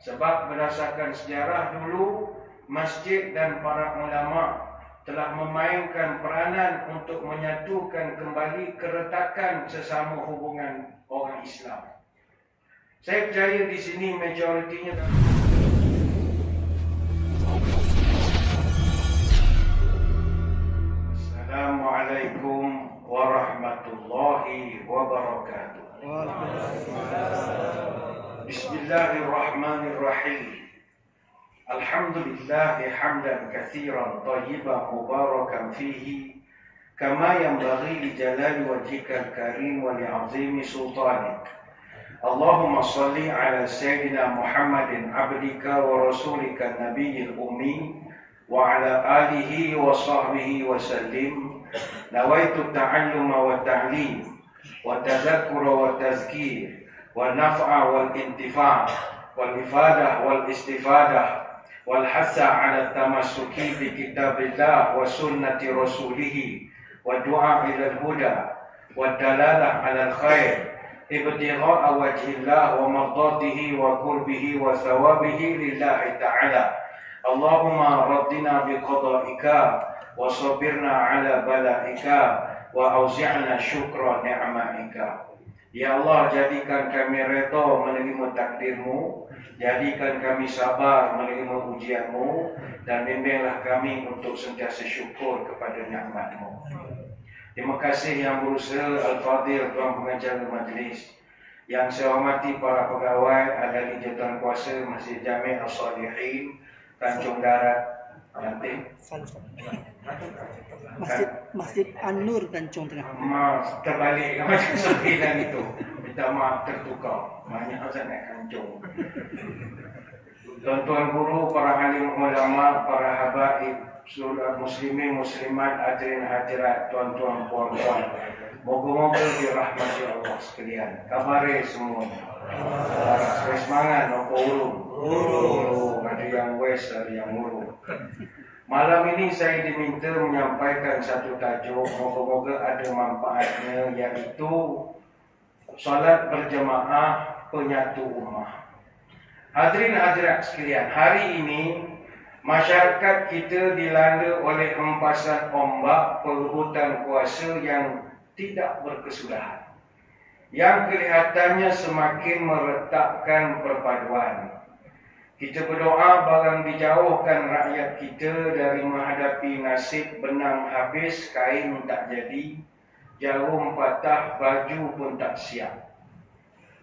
Sebab berdasarkan sejarah dulu, masjid dan para ulama telah memainkan peranan untuk menyatukan kembali keretakan sesama hubungan orang Islam. Saya percaya di sini majoritinya. Assalamualaikum warahmatullahi wabarakatuh. Bismillahirrahmanirrahim. Alhamdulillah hamdan katsiran thayyiban mubarakan fihi kama yanbaghi li jalali wajhikal karim wa li 'azimi sultanik. Allahumma salli ala sayyidina Muhammadin abdika wa rasulika nabiyil ummi wa ala alihi wa sahbihi wa sallim. Nawaitu ta'alluma wa ta'lim wa tadhakkura wa tazkir wa naf'a wal intifa' wal ifadah wal istifadah wal hasa ala tamassuki bi kitabillah wa sunnati rasulih wa du'a ila al-huda wa dalalah ala al-khair ibtigha'a wajhillah wa mardatihi wa qurbihi wa thawabihi lillahi ta'ala. Allahumma raddina bi qada'ika wa sabirna ala bala'ika wa auzi'na syukra ni'maika. Ya Allah, jadikan kami redha menerima takdirmu, jadikan kami sabar menerima ujianmu, dan bimbinglah kami untuk sentiasa syukur kepada nikmat-Mu. Terima kasih Yang Berusaha Al-Fadhil Tuan Pengacara Majlis, yang saya hormati para pegawai ahli jawatan kuasa Masjid Jami' Al-Salihin, Tanjung Darat, Masjid An-Nur Tanjung Tengah. Terbalik macam sembilan itu. Minta maaf tertukar. Banyak sangat kancung. Tuan-tuan guru, para alim ulama, para habaib, seluruh muslimin, muslimat, hadirin hadirat, tuan-tuan, puan-puan. Moga-moga dirahmati Allah sekalian. Kabare semua. Semangat, nampak urung. Ada yang west, ada yang urung. Malam ini saya diminta menyampaikan satu tajuk, moga-moga ada manfaatnya, iaitu solat berjemaah penyatu ummah. Hadirin hadirat sekalian, hari ini masyarakat kita dilanda oleh hempasan ombak perebutan kuasa yang tidak berkesudahan, yang kelihatannya semakin meretakkan perpaduan. Kita berdoa barang dijauhkan rakyat kita dari menghadapi nasib benang habis, kain tak jadi, jarum patah, baju pun tak siap.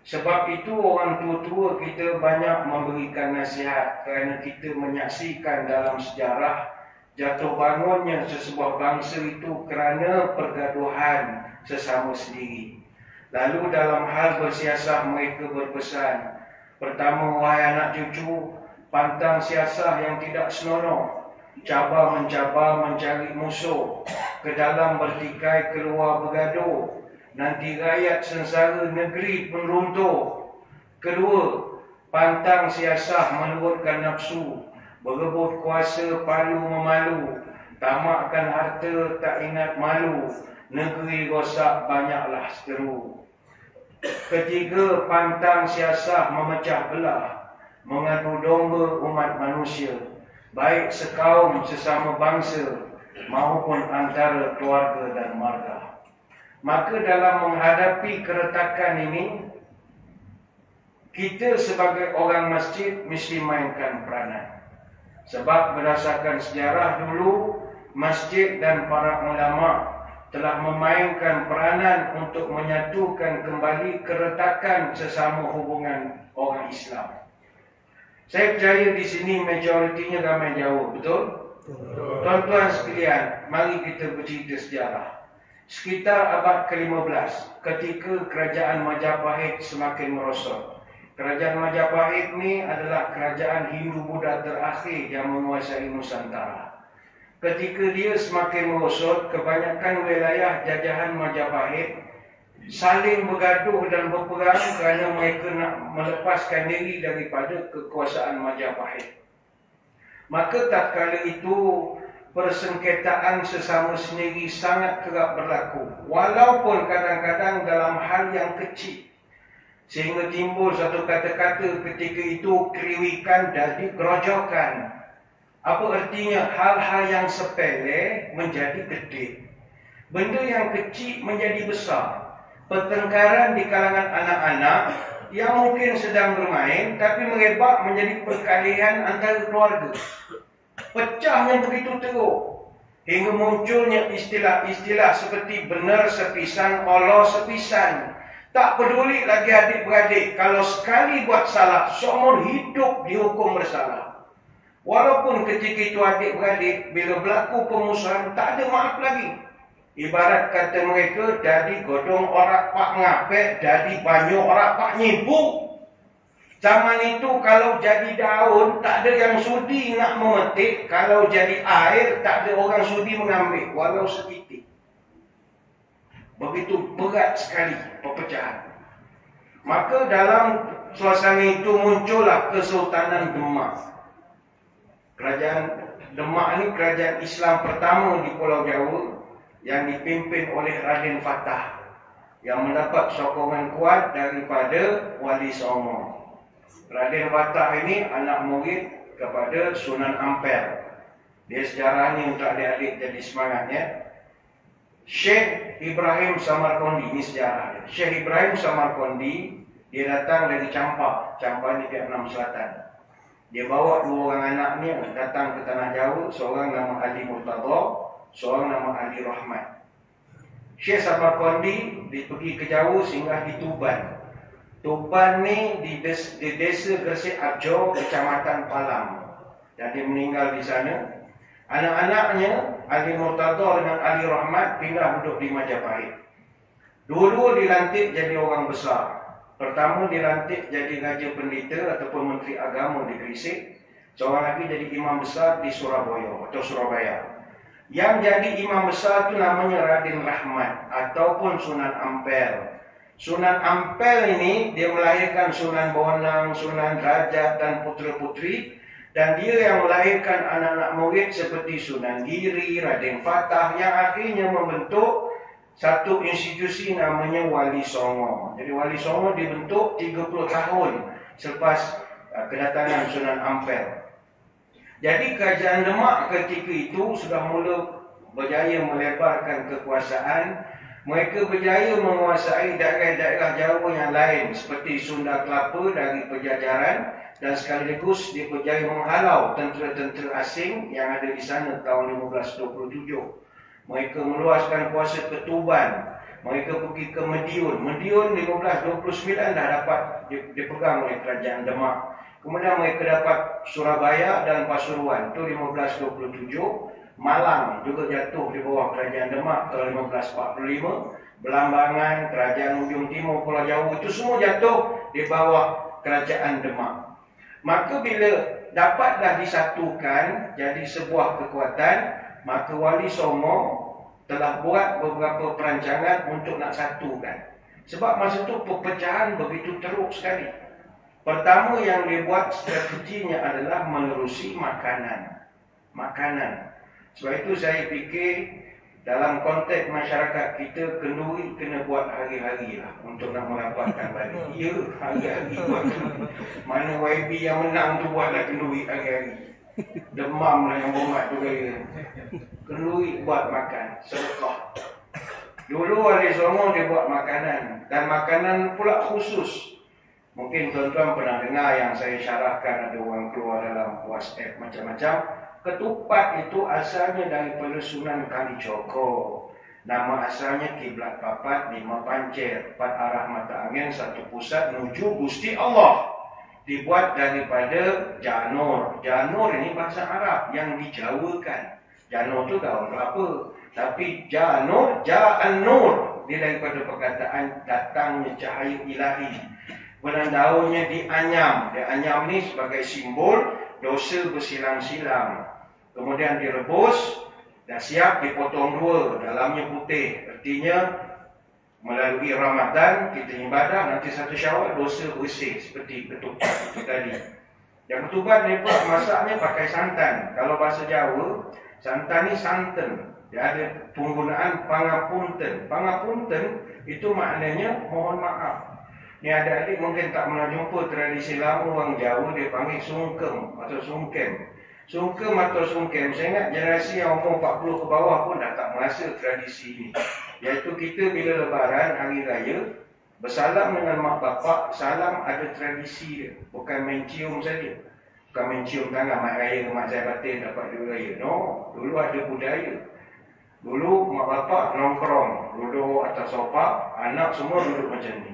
Sebab itu orang tua-tua kita banyak memberikan nasihat, kerana kita menyaksikan dalam sejarah jatuh bangunnya sesebuah bangsa itu kerana pergaduhan sesama sendiri. Lalu dalam hal bersiasah mereka berpesan, pertama, wahai anak cucu, pantang siasah yang tidak senonoh, cabar mencabar mencari musuh, ke dalam bertikai keluar bergaduh, nanti rakyat sengsara negeri pun runtuh. Kedua, pantang siasah menurutkan nafsu, berebut kuasa palu memalu, tamakkan harta tak ingat malu, negeri rosak banyaklah seteru. Ketiga, pantang siasah memecah belah, mengadu domba umat manusia, baik sekaum sesama bangsa maupun antara keluarga dan marga. Maka dalam menghadapi keretakan ini, kita sebagai orang masjid mesti mainkan peranan. Sebab berdasarkan sejarah dulu, masjid dan para ulama telah memainkan peranan untuk menyatukan kembali keretakan sesama hubungan orang Islam. Saya percaya di sini majoritinya ramai jauh, betul? Tuan-tuan sekalian, mari kita bercerita sejarah. Sekitar abad ke-15, ketika kerajaan Majapahit semakin merosot. Kerajaan Majapahit ni adalah kerajaan Hindu-Buddha terakhir yang menguasai Nusantara. Ketika dia semakin merosot, kebanyakan wilayah jajahan Majapahit saling bergaduh dan berperang kerana mereka nak melepaskan diri daripada kekuasaan Majapahit. Maka tatkala itu, persengketaan sesama sendiri sangat kerap berlaku, walaupun kadang-kadang dalam hal yang kecil. Sehingga timbul satu kata-kata ketika itu kriwikan dan digerojokan. Apa artinya? Hal-hal yang sepele menjadi gede. Benda yang kecil menjadi besar. Pertengkaran di kalangan anak-anak yang mungkin sedang bermain tapi merebak menjadi perkelahian antara keluarga. Pecahnya begitu teruk hingga munculnya istilah-istilah seperti benar sepisan, Allah sepisan. Tak peduli lagi adik-beradik, kalau sekali buat salah, seumur hidup dihukum bersalah. Walaupun ketika itu adik-beradik, bila berlaku pemusuhan, tak ada maaf lagi. Ibarat kata mereka, jadi godong orang pak ngapek, jadi banyak orang pak nyibuk. Zaman itu kalau jadi daun, tak ada yang sudi nak memetik. Kalau jadi air, tak ada orang sudi mengambil, walau setitik. Begitu berat sekali perpecahan. Maka dalam suasana itu muncullah Kesultanan Demak. Kerajaan Demak ini kerajaan Islam pertama di Pulau Jawa yang dipimpin oleh Raden Fatah yang mendapat sokongan kuat daripada Wali Songo. Raden Fatah ini anak murid kepada Sunan Ampel. Dia sejarahnya untuk adik-adik jadi semangatnya. Syekh Ibrahim Samarkandi, ini sejarah. Syekh Ibrahim Samarkandi, dia datang dari Campak. Campak ini Vietnam Selatan. Dia bawa dua orang anaknya datang ke Tanah Jawa. Seorang nama Ali Murtada, seorang nama Ali Rahmat. Syekh Samarkandi dia pergi ke Jawa singgah di Tuban. Tuban ni di desa Gresik Arjo, Kecamatan Palang. Dan dia meninggal di sana. Anak-anaknya Ali Murtada dengan Ali Rahmat pindah duduk di Majapahit. Dua-dua dilantik jadi orang besar. Pertama dilantik jadi Raja Pendeta ataupun Menteri Agama di Gresik. Seorang lagi jadi imam besar di Surabaya atau Surabaya. Yang jadi imam besar itu namanya Raden Rahmat ataupun Sunan Ampel. Sunan Ampel ini dia melahirkan Sunan Bonang, Sunan Derajat dan putera-puteri. Dan dia yang melahirkan anak-anak murid seperti Sunan Giri, Raden Fatah yang akhirnya membentuk satu institusi namanya Wali Songo. Jadi Wali Songo dibentuk 30 tahun selepas kedatangan Sunan Ampel. Jadi kerajaan Demak ketika itu sudah mula berjaya melebarkan kekuasaan. Mereka berjaya menguasai daerah-daerah Jawa yang lain seperti Sunda Kelapa dari penjajahan dan sekaligus dia berjaya menghalau tentera-tentera asing yang ada di sana tahun 1527. Mereka meluaskan kuasa ke Tuban. Mereka pergi ke Madiun. Madiun 1529 dah dapat dipegang oleh kerajaan Demak. Kemudian mereka dapat Surabaya dan Pasuruan. Itu 1527. Malang juga jatuh di bawah kerajaan Demak tahun 1545. Belambangan, kerajaan ujung timur Pulau Jawa itu semua jatuh di bawah kerajaan Demak. Maka bila dapatlah disatukan jadi sebuah kekuatan, maka Wali Songo telah buat beberapa perancangan untuk nak satukan. Sebab masa itu perpecahan begitu teruk sekali. Pertama yang dibuat strateginya adalah menerusi makanan. Sebab itu saya fikir dalam konteks masyarakat kita kenduri kena buat hari-hari lah untuk nak merapatkan balik. Ya, hari-hari buat kenduri. Mana YB yang menang tu buatlah kenduri hari-hari. Demam lah yang buat tu kaya. Kenduri buat makan, sedekah. Dulu Wali Songo dia buat makanan. Dan makanan pula khusus. Mungkin tuan-tuan pernah dengar yang saya syarahkan ada orang keluar dalam WhatsApp macam-macam. Ketupat itu asalnya daripada Sunan Kalijogo. Nama asalnya kiblat papat, 5 pancir, 4 arah mata angin, 1 pusat menuju Gusti Allah. Dibuat daripada janur. Janur ini bahasa Arab yang dijawakan. Janur itu daun kelapa. Tapi janur, ja'an-nur. Dia daripada perkataan datangnya cahaya ilahi. Kemudian daunnya dianyam. Dianyam ni sebagai simbol dosa bersilang-silang. Kemudian direbus, dah siap dipotong dua, dalamnya putih. Artinya melalui Ramadan kita ibadah, nanti 1 Syawal dosa bersih seperti ketupat itu tadi. Yang ketupat ni pula masaknya pakai santan. Kalau bahasa Jawa, santan ni santen. Dia ada penggunaan pangapunten. Pangapunten itu maknanya mohon maaf. Ni adik-adik mungkin tak pernah jumpa tradisi lama orang Jawa dia panggil sungkem atau sungkem. Sungkem atau sungkem, saya ingat generasi yang umur 40 ke bawah pun dah tak merasa tradisi ini. Iaitu kita bila lebaran, hari raya, bersalam dengan mak bapak, salam ada tradisi dia. Bukan main cium saja. Bukan main cium tangan mak raya, mak saya batin dapat duit raya. No, dulu ada budaya. Dulu mak bapak nongkrong, duduk atas sofa, anak semua duduk macam ni.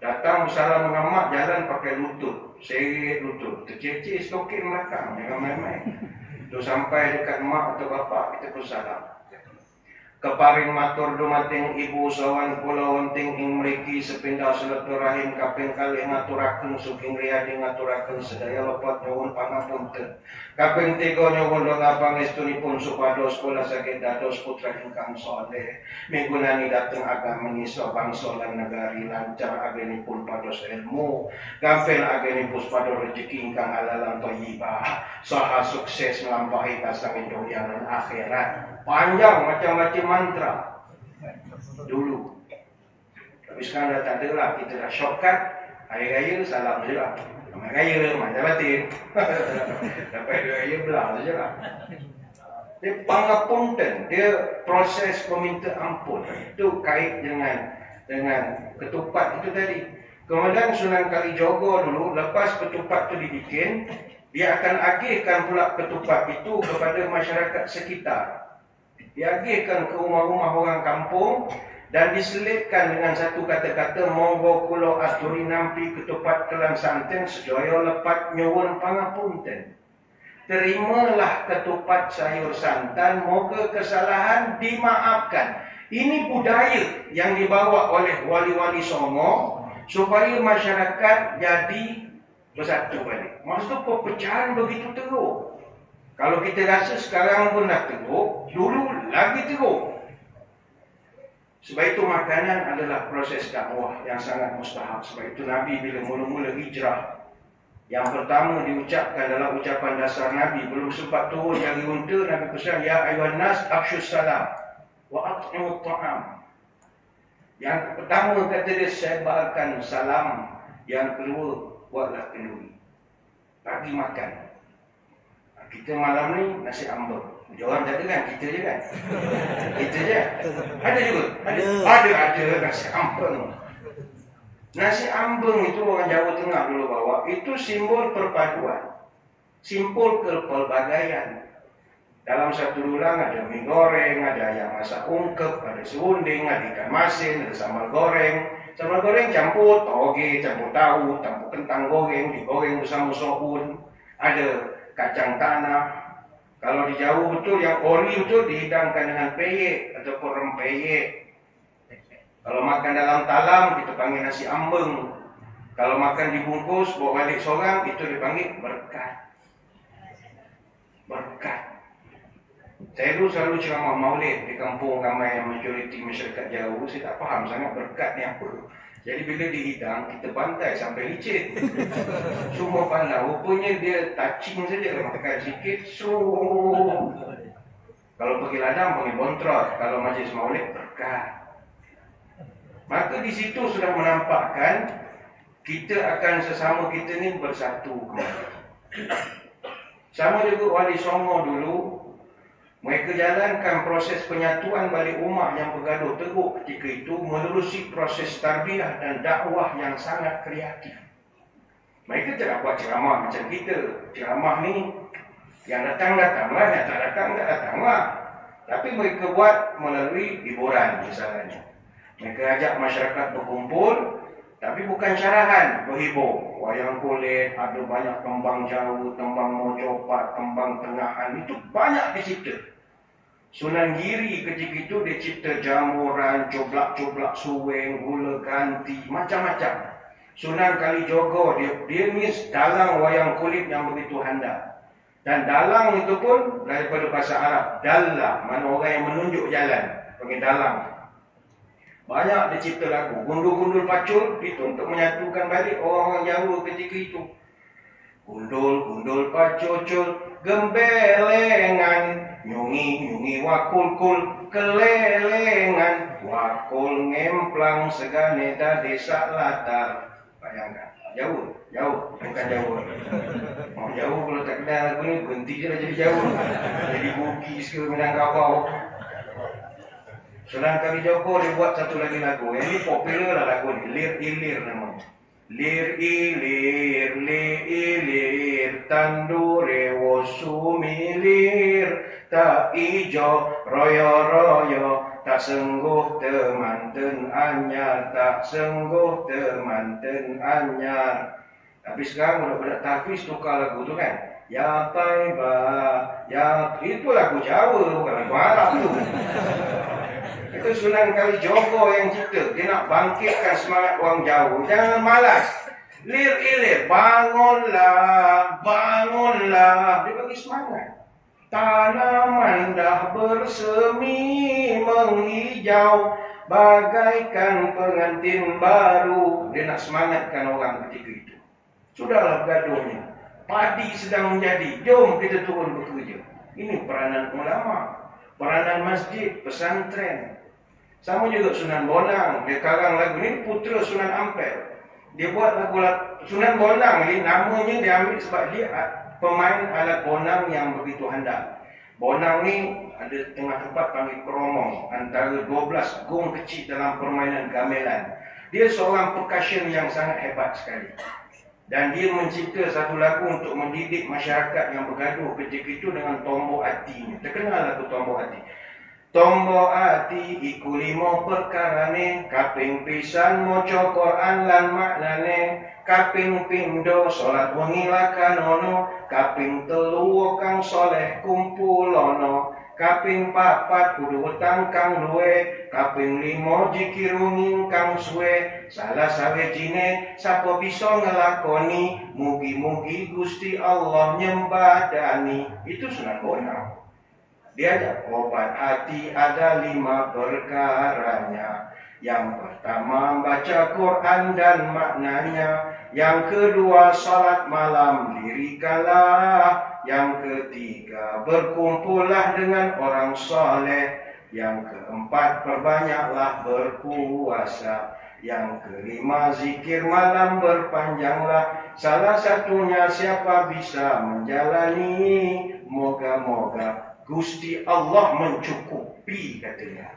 Datang bersalam dengan mak, jalan pakai lutut. Seret lutut. Terceceh stokin belakang. Jangan main-main. Tu sampai dekat mak atau bapak, kita pun salam. Keparing matur dumating ibu sawan kula wonting ing mriki sepindah silaturahim kaping kalih ngaturaken suking riyadi ngaturaken sedaya lepat nyuwun pangapunten. Kaping 3 nyuwun donga pangestunipun supados kula saged dados putra ingkang saleh migunani dhateng agama nisa bangsa lan negari lancar agenipun pados ilmu gampil agenipun pados rejeki ingkang halalan thayyibah saha sukses nglampahi kasanging dunia lan akhirat. Panjang macam-macam mantra dulu. Tapi sekarang dah tak ada lah. Kita dah shortcut. Hari raya salam je lah. Selamat raya, macam batin. Dapat hari raya belah saja lah. Dia pangapunten. Dia proses meminta ampun. Itu kait dengan ketupat itu tadi. Kemudian Sunan Kalijogo dulu, lepas ketupat itu dibikin, dia akan agihkan pula ketupat itu kepada masyarakat sekitar. Diagihkan ke rumah-rumah orang kampung dan diselitkan dengan satu kata-kata monggo kula aturi nampi ketupat kelan santen sedaya lepat nyuwun pangapunten. Terimalah ketupat sayur santan, moga kesalahan dimaafkan. Ini budaya yang dibawa oleh wali-wali Songo supaya masyarakat jadi bersatu balik. Maksud perpecahan begitu teruk. Kalau kita rasa sekarang pun dah teruk, dulu lagi teruk. Sebab itu makanan adalah proses dakwah yang sangat mustahak. Sebab itu Nabi bila mula-mula hijrah, yang pertama diucapkan dalam ucapan dasar Nabi, belum sempat turun jari unta, Nabi pesan, Ya ayuhan nas afsyus salam wa at'imut ta'am. Yang pertama kata dia, sebarkan salam. Yang kedua, buatlah kenduri. Bagi makan. Kita malam ni nasi ambeng. Orang tak ada kan? Kita je kan? Kita je. Ada juga? Ada nasi ambeng. Nasi ambeng itu orang Jawa Tengah dulu bawa. Itu simbol perpaduan. Simbol kepelbagaian. Dalam satu dulang ada mie goreng, ada ayam masak ungkep, ada serunding, ada ikan masin, ada sambal goreng. Sambal goreng campur toge, campur tahu, campur kentang goreng, digoreng bersama soun. Ada kacang tanah. Kalau di Jawa betul, yang ori betul dihidangkan dengan peyek ataupun rempeyek. Kalau makan dalam talam, kita panggil nasi ambeng. Kalau makan dibungkus, bawa balik seorang, itu dipanggil berkat. Berkat. Saya dulu selalu ceramah maulid di kampung ramai yang majoriti masyarakat Jawa. Saya tak faham sangat berkat ni apa. Jadi bila dihidang, kita bantai sampai licin. Semua pandang. Rupanya dia touching saja. Makan sikit, kalau pergi ladang, pergi bontrot. Kalau majlis maulid, berkat. Maka di situ sudah menampakkan kita akan sesama kita ni bersatu kembali. Sama juga Wali Songo dulu, mereka jalankan proses penyatuan balik umat yang bergaduh teruk ketika itu menerusi proses tarbiyah dan dakwah yang sangat kreatif. Mereka tidak buat ceramah macam kita. Ceramah ni yang datang-datanglah, yang tak datang tak datanglah. Tapi mereka buat melalui hiburan misalnya. Mereka ajak masyarakat berkumpul, tapi bukan syarahan, berhibur. Wayang kulit, ada banyak tembang Jawa, tembang mojopat, tembang tengahan, itu banyak dicipta. Sunan Giri ketika itu dia cipta jamuran, coblak-coblak suweng, gula ganti, macam-macam. Sunan Kalijogo dia ni dalang wayang kulit yang begitu handal. Dan dalang itu pun daripada bahasa Arab, dallah, mana orang yang menunjuk jalan, panggil dalang. Banyak dia cipta lagu, gundul-gundul pacul, itu untuk menyatukan balik orang-orang Jawa ketika itu. Gundul-gundul pacul, gembelengan, nyungi-nyungi wakul-kul, kelelengan, wakul ngemplang segane da desa latar. Jauh, jauh, bukan jauh. Mau jauh kalau tak kenal lagu ni berhenti je lah jadi jauh. Jadi Bugis ke Minangkabau. Sunan Kalijogo dia buat satu lagi lagu. Yang ni popular lah lagu ni. Lir Ilir namanya. Lir ilir, ilir, tandure wosumilir, tak ijo, royo royo, tak sengguh temanten anyar, tak sengguh temanten anyar. Tapi sekarang budak-budak tahfiz tukar lagu tu kan. Ya Taiba, ya itu lagu Jawa bukan lagu Arab tu. Itu Sunan Kalijogo yang cipta. Dia nak bangkitkan semangat orang Jawa. Jangan malas. Lir ilir, bangunlah, bangunlah. Dia bagi semangat. Tanaman dah bersemi menghijau bagaikan pengantin baru. Dia nak semangatkan orang ketika itu. Sudahlah gaduhnya. Padi sedang menjadi. Jom kita turun bekerja. Ini peranan ulama, peranan masjid, pesantren. Sama juga Sunan Bonang. Dia karang lagu ni, putera Sunan Ampel. Dia buat lagu Sunan Bonang ni, namanya dia ambil sebab dia pemain alat bonang yang begitu handal. Bonang ni ada tengah tempat panggil kromong, antara 12 gong kecil dalam permainan gamelan. Dia seorang percussion yang sangat hebat sekali. Dan dia mencipta satu lagu untuk mendidik masyarakat yang bergaduh ketika itu dengan Tombok Atinya. Terkenal lagu Tombok Ati. Tombok ati iku limo perkarane, kaping pisan maca Quran lan maknane, kaping pindho salat wengi lakanono, kaping telu kang soleh kumpulono, kaping papat kudu wetang kang luwe, kaping limo jikir wengi kang suwe, salah sawijine sapa bisa ngelakoni, mugi-mugi Gusti Allah nyembadani. Itu Sunan Bonang. Dia ada obat hati ada 5 perkaranya. Yang pertama baca Quran dan maknanya. Yang kedua salat malam dirikanlah. Yang ketiga berkumpullah dengan orang soleh. Yang keempat perbanyaklah berpuasa. Yang kelima zikir malam berpanjanglah. Salah satunya siapa bisa menjalani. Moga-moga Gusti Allah mencukupi, katanya.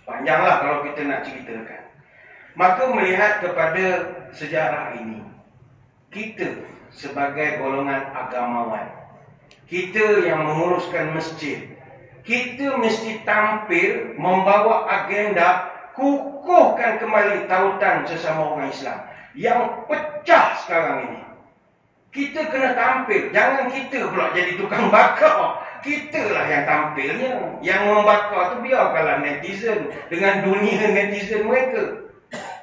Panjanglah kalau kita nak ceritakan. Maka melihat kepada sejarah ini, kita sebagai golongan agamawan, kita yang menguruskan masjid, kita mesti tampil membawa agenda kukuhkan kembali tautan sesama orang Islam yang pecah sekarang ini. Kita kena tampil, jangan kita pula jadi tukang bakar. Kita lah yang tampilnya. Yang membakar tu biarkanlah netizen dengan dunia netizen mereka.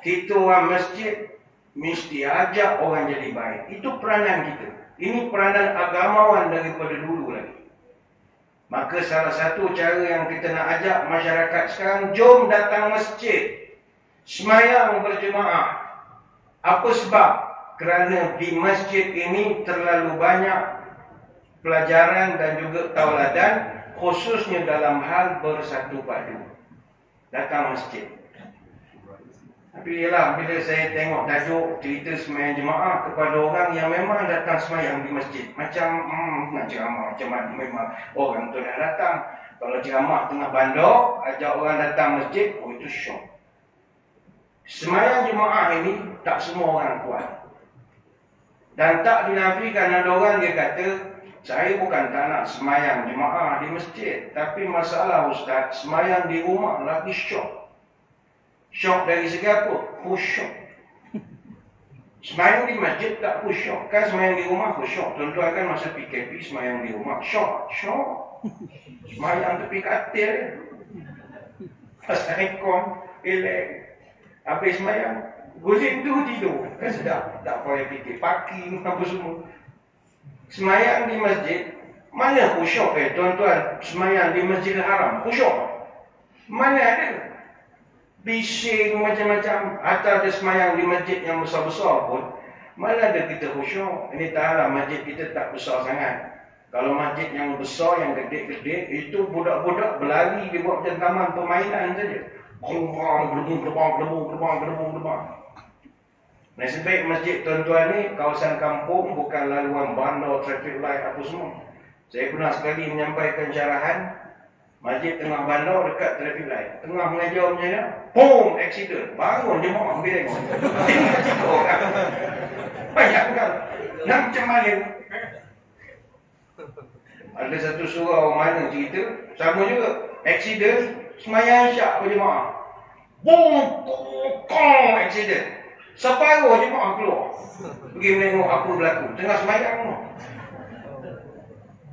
Kita orang masjid mesti ajak orang jadi baik. Itu peranan kita. Ini peranan agamawan daripada dulu lagi. Maka salah satu cara yang kita nak ajak masyarakat sekarang, jom datang masjid, semayang berjemaah. Apa sebab? Kerana di masjid ini terlalu banyak pelajaran dan juga tauladan, khususnya dalam hal bersatu padu. Datang masjid. Tapi ialah bila saya tengok tajuk cerita semayang jemaah kepada orang yang memang datang semayang di masjid, macam nak ceramah macam mana memang orang tu dah datang. Kalau ceramah tengah bandar, ajak orang datang masjid, oh itu syok. Semayang jemaah ini tak semua orang kuat. Dan tak dinafikan ada orang dia kata, saya bukan tak nak semayang jemaah di masjid, tapi masalah ustaz, semayang di rumah lagi syok. Syok dari segi apa? Khusyuk. Semayang di masjid tak khusyuk. Kan semayang di rumah khusyuk. Tuan-tuan kan masa PKP semayang di rumah syok. Semayang tepi katil. Pasal ikon, elek. Habis semayang, guling tu tidur. Kan sedap. Tak payah fikir parking apa semua. Semayang di masjid, mana khusyuk tuan-tuan? Semayang di Masjidil Haram, khusyuk? Mana ada? Bising macam-macam. Atau ada semayang di masjid yang besar-besar pun, mana ada kita khusyuk? Ini taklah masjid kita tak besar sangat. Kalau masjid yang besar, yang gede-gede, itu budak-budak berlari di bawah taman permainan saja. Gerbang. Nasib baik masjid tuan-tuan ni kawasan kampung, bukan laluan bandar, traffic light apa semua. Saya pernah sekali menyampaikan syarahan masjid tengah bandar dekat traffic light. Tengah mengajar macam mana, boom, accident. Bangun jemaah pergi tengok. Tinggal 3 orang. Bayangkan, nak macam mana? Ada satu surau mana cerita, sama juga, accident, semayang syak berjemaah. Boom, kong, accident. Separuh jemaah keluar. Pergi menengok apa berlaku. Tengah semayang tu.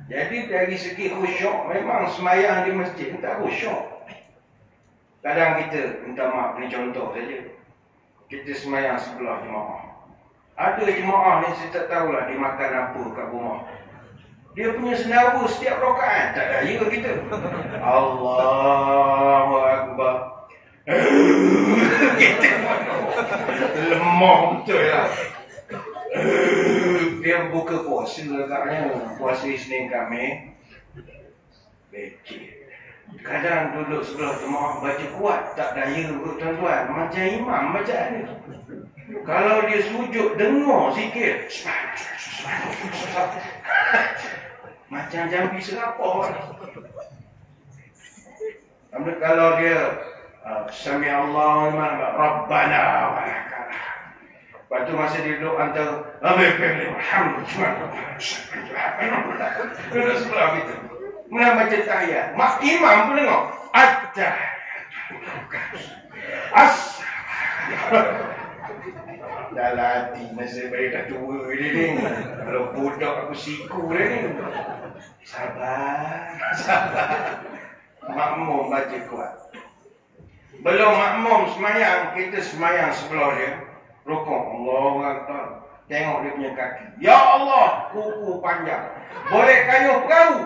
Jadi dari segi khusyuk, memang semayang di masjid tak khusyuk. Kadang kita, minta maaf, ni contoh saja. Kita semayang sebelah jemaah. Ada jemaah ni saya tak tahulah dia makan apa kat rumah. Dia punya senaru setiap rakaat. Tak daya kita. Allahu Akbar. Kita lemah betul lah. Dia buka puasa agaknya. Puasa Isnin kami. Becik. Kadang duduk sebelah jemaah baca kuat. Tak daya tuan-tuan. Macam imam baca ni. Kalau dia sujud, dengar sikit. Macam jambi serapah. Kalau dia Sami Allah Rabbana wa lakalah. Lepas tu masa dia duduk antara Alhamdulillah duduk sebelah kita. Mula baca tahiyat. Mak imam pun dengar. Dalam hati nasib baik dah tua dia ni. Kalau budak aku siku dia ni. Sabar. Makmum baca kuat. Belum makmum semayang, kita semayang sebelah dia. Rukuk, Allahu Akbar. Tengok dia punya kaki. Ya Allah, kuku panjang. Boleh kayuh perahu.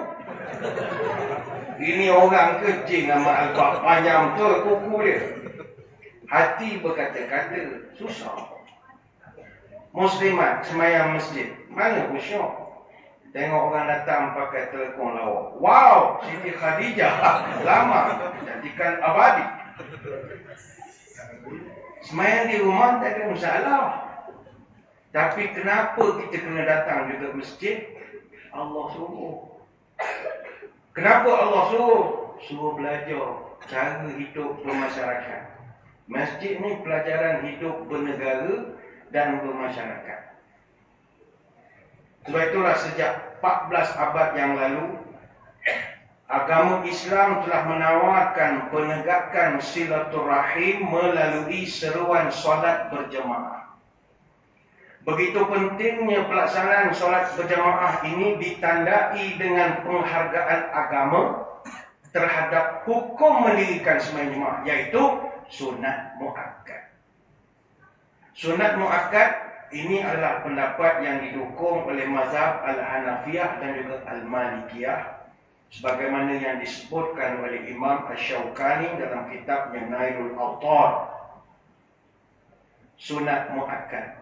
Ini orang kecil nama Al-Baq. Panjang tu kuku dia. Hati berkata-kata, susah. Muslimat semayang masjid, mana khusyuk? Tengok orang datang pakai telekon lawak. Wow, Siti Khadijah. Lama, jadikan abadi. Semayang di rumah tak ada masalah. Tapi kenapa kita kena datang juga masjid? Allah suruh. Kenapa Allah suruh? Suruh belajar cara hidup bermasyarakat. Masjid ni pelajaran hidup bernegara dan bermasyarakat. Sebab itulah sejak 14 abad yang lalu, agama Islam telah menawarkan penegakan silaturahim melalui seruan solat berjemaah. Begitu pentingnya pelaksanaan solat berjemaah ini ditandai dengan penghargaan agama terhadap hukum mendirikan sembahyang jemaah, yaitu sunat muakkad. Sunat muakkad ini adalah pendapat yang didukung oleh mazhab Al-Hanafiyah dan juga Al-Malikiyah, sebagaimana yang disebutkan oleh Imam Asy-Syaukani dalam kitabnya Nailul Awtar. Sunat muakkad.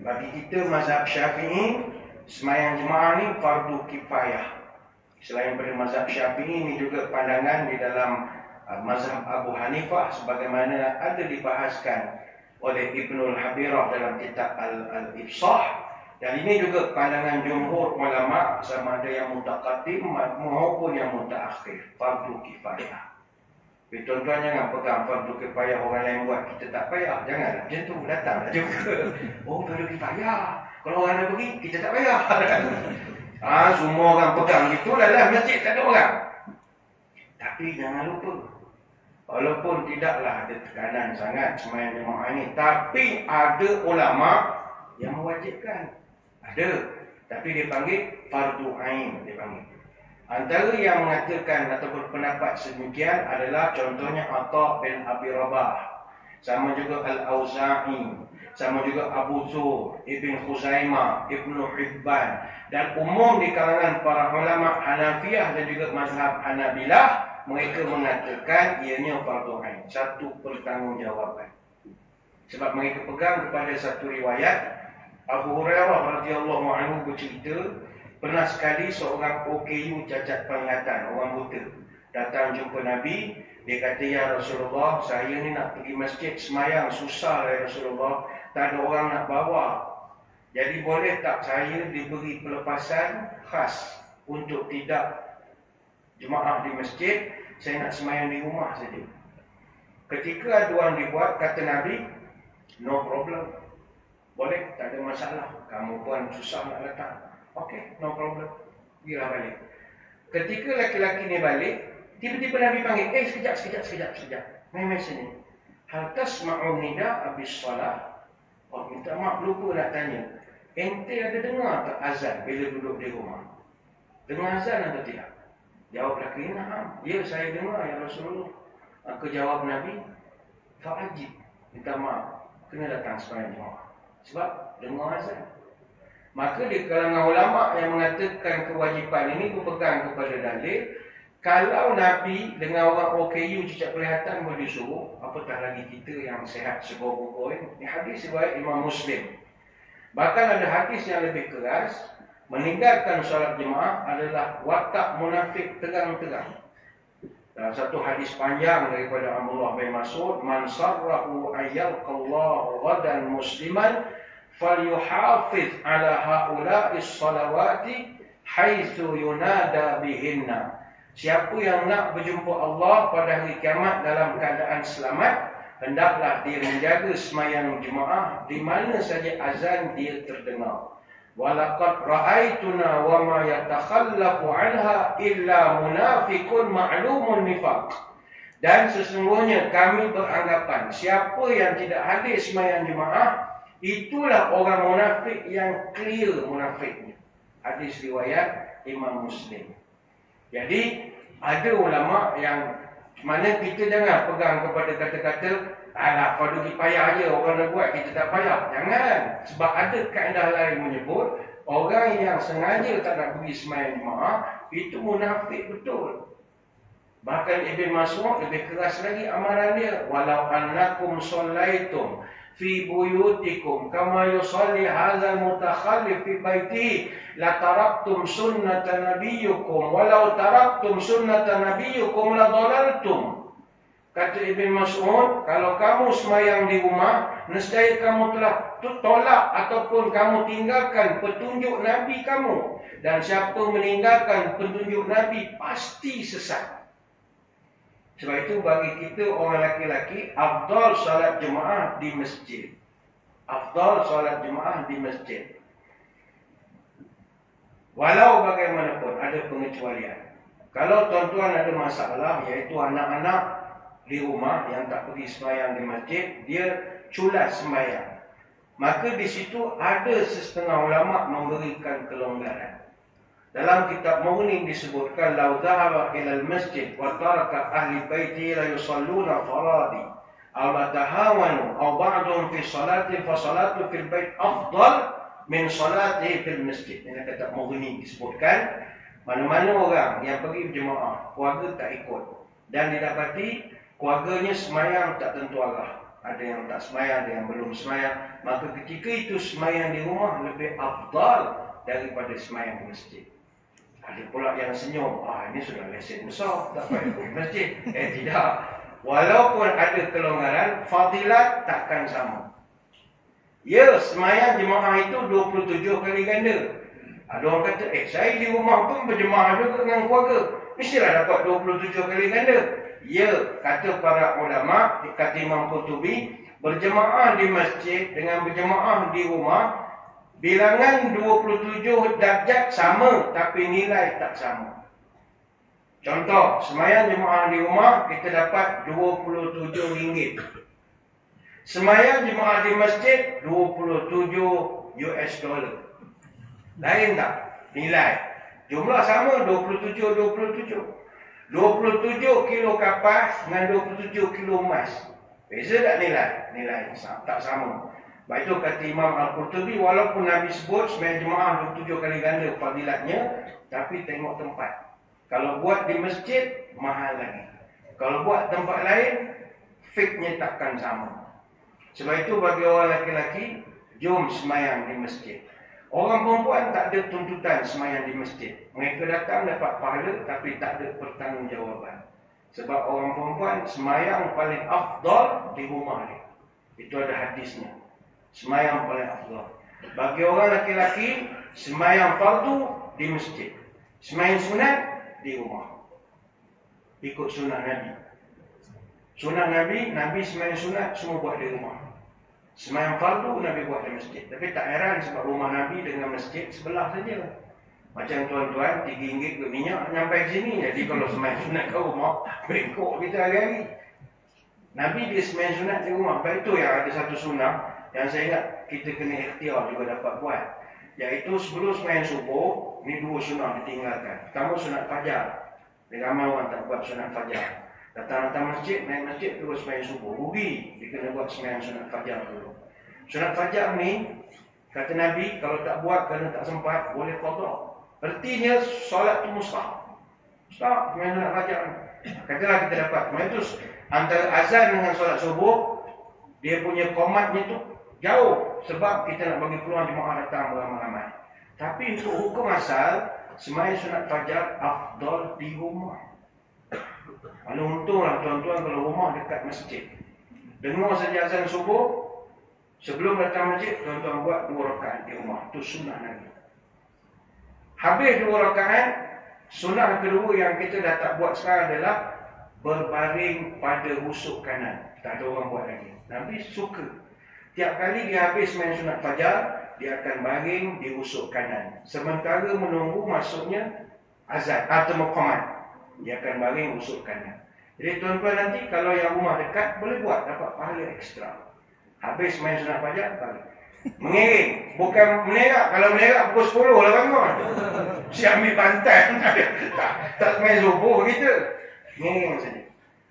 Bagi kita mazhab Syafi'i, sembahyang jemaah ni fardu kifayah. Selain daripada mazhab Syafi'i, ini juga pandangan di dalam mazhab Abu Hanifah, sebagaimana ada dibahaskan oleh Ibnul Habirah dalam kitab Al-Ifsah. Dan ini juga pandangan jumhur ulama, sama ada yang mutaqaddim maupun yang mutaakhir, fardu kifayah. Tapi tuan-tuan jangan pegang fardu kifayah orang lain buat, kita tak payah. Jangan macam tu, datanglah juga. Oh, fardu kifayah. Kalau orang lain pergi, kita tak payah. Semua orang pegang gitu, lah masjid tak ada orang. Tapi jangan lupa, walaupun tidaklah ada tekanan sangat sembahyang jemaah ini, tapi ada ulama yang mewajibkan. Ada, tapi dia panggil fardu ain, dia panggil. Antara yang mengatakan atau berpendapat sedemikian adalah contohnya Atha bin Abi Rabah, sama juga Al-Auza'i, sama juga Abu Zur, Ibn Khuzaimah, Ibn Hibban, dan umum di kalangan para ulama Hanafiyah dan juga mazhab Hanabilah. Mereka mengatakan ianya fardu ain, satu pertanggungjawaban. Sebab mereka pegang kepada satu riwayat Abu Hurairah radhiyallahu anhu bercerita, pernah sekali seorang OKU cacat penglihatan, orang buta, datang jumpa Nabi. Dia kata, ya Rasulullah, saya ni nak pergi masjid semayang, susah ya Rasulullah. tak ada orang nak bawa. Jadi boleh tak saya diberi pelepasan khas untuk tidak jemaah di masjid, saya nak sembahyang di rumah saja. Ketika aduan dibuat, kata Nabi, no problem. Boleh, tak ada masalah. Kamu pun susah nak datang. Okey, no problem. Pergilah balik. Ketika laki-laki ni balik, tiba-tiba Nabi panggil, sekejap. Mai sini. Hal tasma'u nida abis salat? Oh, minta maaf, lupa nak tanya. Ente ada dengar tak azan bila duduk di rumah? Dengar azan atau tidak? Jawab laki, na'am. Ya, saya dengar ya Rasulullah. Maka jawab Nabi, fa'ajib. Minta maaf, kena datang sembahyang jemaah. Sebab dengar azan. Maka di kalangan ulama yang mengatakan kewajipan ini berpegang kepada dalil, kalau Nabi dengan orang OKU cicak kelihatan boleh suruh, apatah lagi kita yang sehat segor-gor ini. Ini hadis riwayat Imam Muslim. Bahkan ada hadis yang lebih keras, meninggalkan solat jemaah adalah watak munafik terang-terang. Dalam satu hadis panjang daripada Abdullah bin Mas'ud, man sarrahu ayyalqallahu ghadan musliman falyuhafiz ala haula'is salawati haitsu yunada bihinna. Siapa yang nak berjumpa Allah pada hari kiamat dalam keadaan selamat, hendaklah dia menjaga sembahyang jemaah di mana saja azan dia terdengar. Walaqad ra'aituna wa ma yatakhallafu 'anha illa munafiqun ma'lumun nifaq. Dan sesungguhnya kami beranggapan siapa yang tidak hadir sembahyang jemaah itulah orang munafik yang clear munafiknya. Hadis riwayat Imam Muslim. Jadi ada ulama yang mana kita jangan pegang kepada kata-kata alah pada pergi payah je orang dah buat kita tak payah. Jangan. Sebab ada kaedah lain menyebut orang yang sengaja tak nak pergi sembahyang jemaah itu munafik betul. Bahkan Ibn Mas'ud lebih keras lagi amaran dia, walau annakum shallaitum fi buyutikum kama yusalli hadzal mutakhallif fi baitihi la taraktum sunnata nabiyyukum walau taraktum sunnata nabiyyukum la dhalaltum. Kata Ibn Mas'ud, kalau kamu sembahyang di rumah, nescaya kamu telah tolak ataupun kamu tinggalkan petunjuk Nabi kamu. Dan siapa meninggalkan petunjuk Nabi pasti sesat. Sebab itu bagi kita orang laki-laki, afdal solat jemaah di masjid. Afdal solat jemaah di masjid. Walau bagaimanapun ada pengecualian. Kalau tuan-tuan ada masalah, iaitu anak-anak di rumah yang tak pergi sembahyang di masjid, dia culas sembahyang. Maka di situ ada setengah ulama memberikan kelonggaran. Dalam kitab Mughni disebutkan law dhahaba ila al-masjid wa taraka ahli baiti la yusalluna faradi aw tahawanu aw ba'dhum fi salati fa salatu fil bait afdal min salati fil masjid. Ini kitab Mughni disebutkan mana-mana orang yang pergi berjemaah keluarga tak ikut dan didapati keluarganya sembahyang tak tentu arah. Ada yang tak sembahyang, ada yang belum sembahyang. Maka ketika itu sembahyang di rumah lebih afdal daripada sembahyang di masjid. Ada pula yang senyum, ini sudah lesen besar, tak payah pergi masjid. Tidak. Walaupun ada kelonggaran, fadilat takkan sama. Ya, sembahyang jemaah itu 27 kali ganda. Ada orang kata, saya di rumah pun berjemaah juga dengan keluarga. Mestilah dapat 27 kali ganda. Ya, kata para ulama, kata Imam Qurtubi, berjemaah di masjid dengan berjemaah di rumah, bilangan 27 darjat sama, tapi nilai tak sama. Contoh, sembahyang jemaah di rumah, kita dapat RM27. Sembahyang jemaah di masjid, 27 US dollar. Lain tak? Nilai. Jumlah sama, 27. 27 kilo kapas dengan 27 kilo emas. Beza tak nilai? Nilai tak sama. Baik itu kata Imam Al-Qurtubi, walaupun Nabi sebut sembahyang jemaah 27 kali ganda fadilatnya, tapi tengok tempat. Kalau buat di masjid, mahal lagi. Kalau buat tempat lain, fiknya takkan sama. Sebab itu bagi orang laki-laki, jom sembahyang di masjid. Orang perempuan tak ada tuntutan sembahyang di masjid. Mereka datang dapat pahala tapi tak ada pertanggungjawaban. Sebab orang perempuan sembahyang paling afdal di rumah dia. Itu ada hadisnya. Semayang paling afdal. Bagi orang laki-laki, semayang fardu di masjid. Semayang sunat di rumah. Ikut sunnah Nabi. Sunnah Nabi, Nabi semayang sunat semua buat di rumah. Semayang fardu Nabi buat di masjid. Tapi tak heran sebab rumah Nabi dengan masjid sebelah saja. Macam tuan-tuan, RM3 minyak nyampai sini. Jadi kalau semayang sunat ke rumah, bengkok kita hari-hari. Nabi dia semayang sunat di rumah. Sebab itu yang ada satu sunnah yang saya ingat kita kena ikhtiar juga dapat buat. Iaitu sebelum semayang subuh, ni dua sunnah ditinggalkan. Pertama sunat fajar. Ramai orang tak buat sunat fajar. Datang-datang masjid, naik masjid terus semayang subuh. Rugi, dia kena buat semayang sunat fajar dulu. Sunat fajar ni, kata Nabi, kalau tak buat kerana tak sempat, boleh qada. Artinya solat tu mustahab. Mustahab semayang sunat fajar. Katalah kita dapat. Itu antara azan dengan solat subuh, dia punya komatnya tu jauh. Sebab kita nak bagi peluang jemaah datang beramai-ramai. Tapi untuk hukum asal, semayang sunat fajar afdal di rumah. Kalau untunglah tuan-tuan kalau rumah dekat masjid. Dengar saja azan subuh, sebelum datang masjid, tuan-tuan buat 2 rakaat di rumah. Itu sunnah Nabi. Habis 2 rakaat, sunnah kedua yang kita dah tak buat sekarang adalah berbaring pada husuk kanan. Tak ada orang buat lagi. Nabi suka. Tiap kali dia habis main sunat fajar, dia akan baring di husuk kanan. Sementara menunggu masuknya azan atau muqamat. Dia akan baring husuk kanan. Jadi tuan-tuan nanti kalau yang rumah dekat boleh buat, dapat pahala ekstra. Habis main sunat fajar, balik. Mengiring, bukan menerak. Kalau menerak pukul 10 lah bangun. Si ambil pantai. tak main subuh kita. Mengiring saja.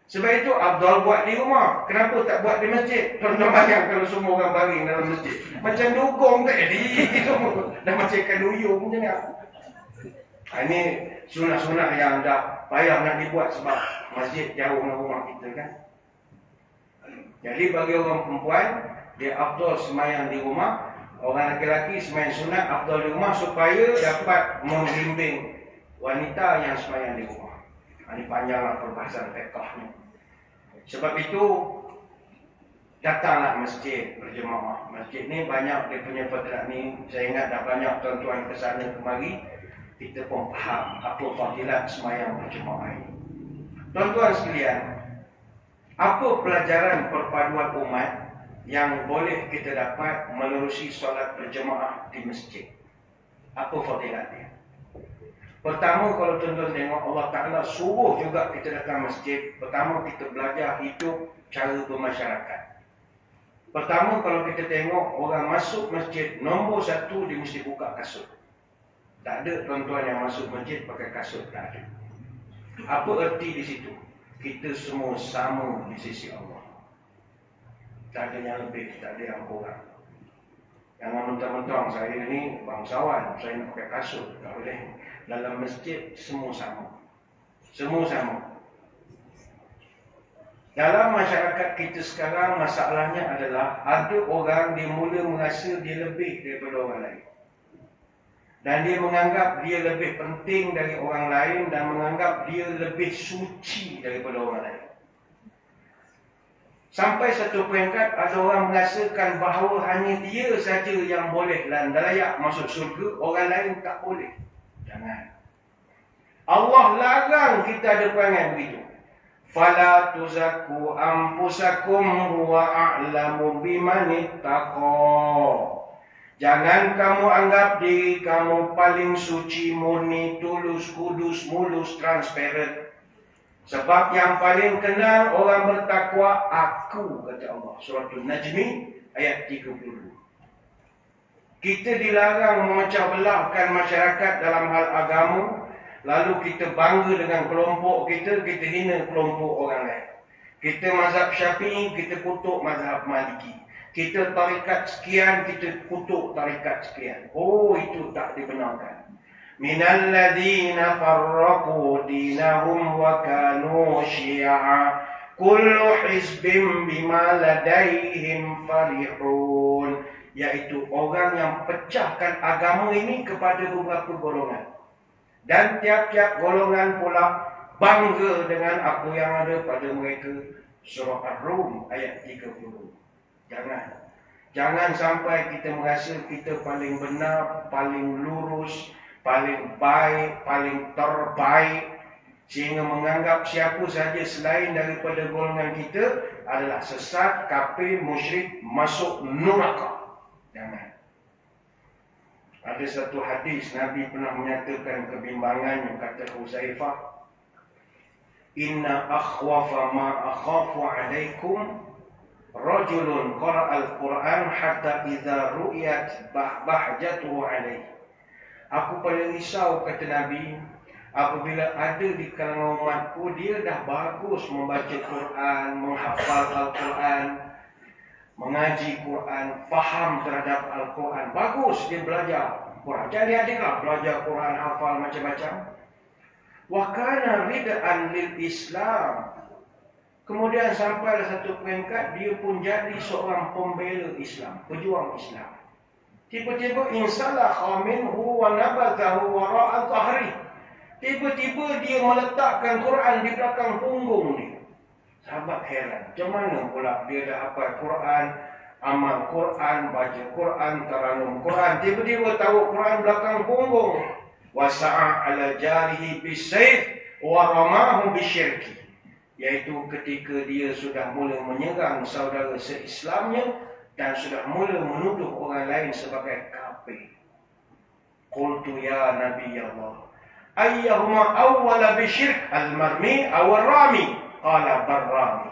Sebab itu afdal buat di rumah. Kenapa tak buat di masjid? Tuan-tuan bayang kalau semua orang baring dalam masjid. Macam dugong tak jadi. Dah macam ikan duyung macam ni. Ini sunat-sunat yang dah payah nak dibuat sebab masjid jauh dengan rumah kita kan. Jadi bagi orang perempuan, dia afdal semayang di rumah. Orang lelaki semayang sunat afdal di rumah supaya dapat membimbing wanita yang semayang di rumah. Ini panjanglah perbahasan fiqhnya. Sebab itu datanglah masjid berjemaah. Masjid ni banyak dia punya fadilah ni. Saya ingat dah banyak tuan-tuan ke sana kemari. Kita pun faham apa fadilat semayang berjemaah ini. Tuan-tuan sekalian, apa pelajaran perpaduan umat yang boleh kita dapat menerusi solat berjemaah di masjid? Apa fadilatnya? Pertama, kalau tuan-tuan tengok Allah Ta'ala suruh juga kita datang masjid. Pertama, kita belajar hidup cara bermasyarakat. Pertama, kalau kita tengok orang masuk masjid, nombor 1 dia mesti buka kasut. Tak ada tuan-tuan yang masuk masjid pakai kasut, tak ada. Apa erti di situ? Kita semua sama di sisi Allah. Tak ada yang lebih, tak ada yang kurang. Jangan mentang-mentang saya ni bangsawan, saya nak pakai kasut, tak boleh. Dalam masjid semua sama. Semua sama. Dalam masyarakat kita sekarang masalahnya adalah ada orang dia mula merasa dia lebih daripada orang lain. Dan dia menganggap dia lebih penting dari orang lain dan menganggap dia lebih suci daripada orang lain. Sampai satu peringkat ada orang merasakan bahawa hanya dia saja yang boleh dan layak masuk syurga, orang lain tak boleh. Jangan. Allah larang kita ada perangai begitu. Fala tuzakku anfusakum huwa a'lamu bimanittaqa. Jangan kamu anggap diri kamu paling suci, murni, tulus, kudus, mulus, transparent. Sebab yang paling kenal orang bertakwa aku, kata Allah. Surah An-Najmi ayat 32. Kita dilarang memecah belahkan masyarakat dalam hal agama. Lalu kita bangga dengan kelompok kita, kita hina kelompok orang lain. Kita mazhab Syafi'i, kita kutuk mazhab Maliki. Kita tarikat sekian, kita kutuk tarikat sekian. Oh, itu tak dibenarkan. Minal ladzina farraqu dinahum wa kanu syi'a. Kullu hizbin bima ladaihim farihun. Yaitu orang yang pecahkan agama ini kepada beberapa golongan. Dan tiap-tiap golongan pula bangga dengan apa yang ada pada mereka. Surah Ar-Rum ayat 30. Jangan. Jangan sampai kita merasa kita paling benar, paling lurus, paling baik, paling terbaik, sehingga menganggap siapa saja selain daripada golongan kita adalah sesat, kafir, musyrik, masuk neraka. Jangan. Ada satu hadis Nabi pernah menyatakan kebimbangannya, kata Huzaifah, "Inna akhwafa ma akhafu alaikum rajulun qara'al Quran hatta idza ru'yat bahjatuhu alaihi." Aku paling risau, kata Nabi, apabila ada di kalangan umatku dia dah bagus membaca Quran, menghafal Al-Quran, mengaji Quran, faham terhadap Al-Quran, bagus dia belajar Quran. Jadi adiklah belajar Quran, hafal macam-macam. Wa kana rid'an lil Islam. Kemudian sampai satu peringkat dia pun jadi seorang pembela Islam, pejuang Islam. Tiba-tiba insalakha minhu wa nabathahu wara'a dhahri. Tiba-tiba dia meletakkan Quran di belakang punggung dia. Sahabat heran, macam mana pula dia dah hafal Quran, amal Quran, baca Quran, taranum Quran, tiba-tiba tahu Quran belakang punggung. Wasa'a ala jarihi bisayf wa ramahu bisyirki. Iaitu ketika dia sudah mula menyerang saudara se-Islamnya dan sudah mula menuduh orang lain sebagai kafir. Qultu ya Nabi Allah, ayyahuma awwala bisyirk al-marmi aw ar-rami? Qala barrami.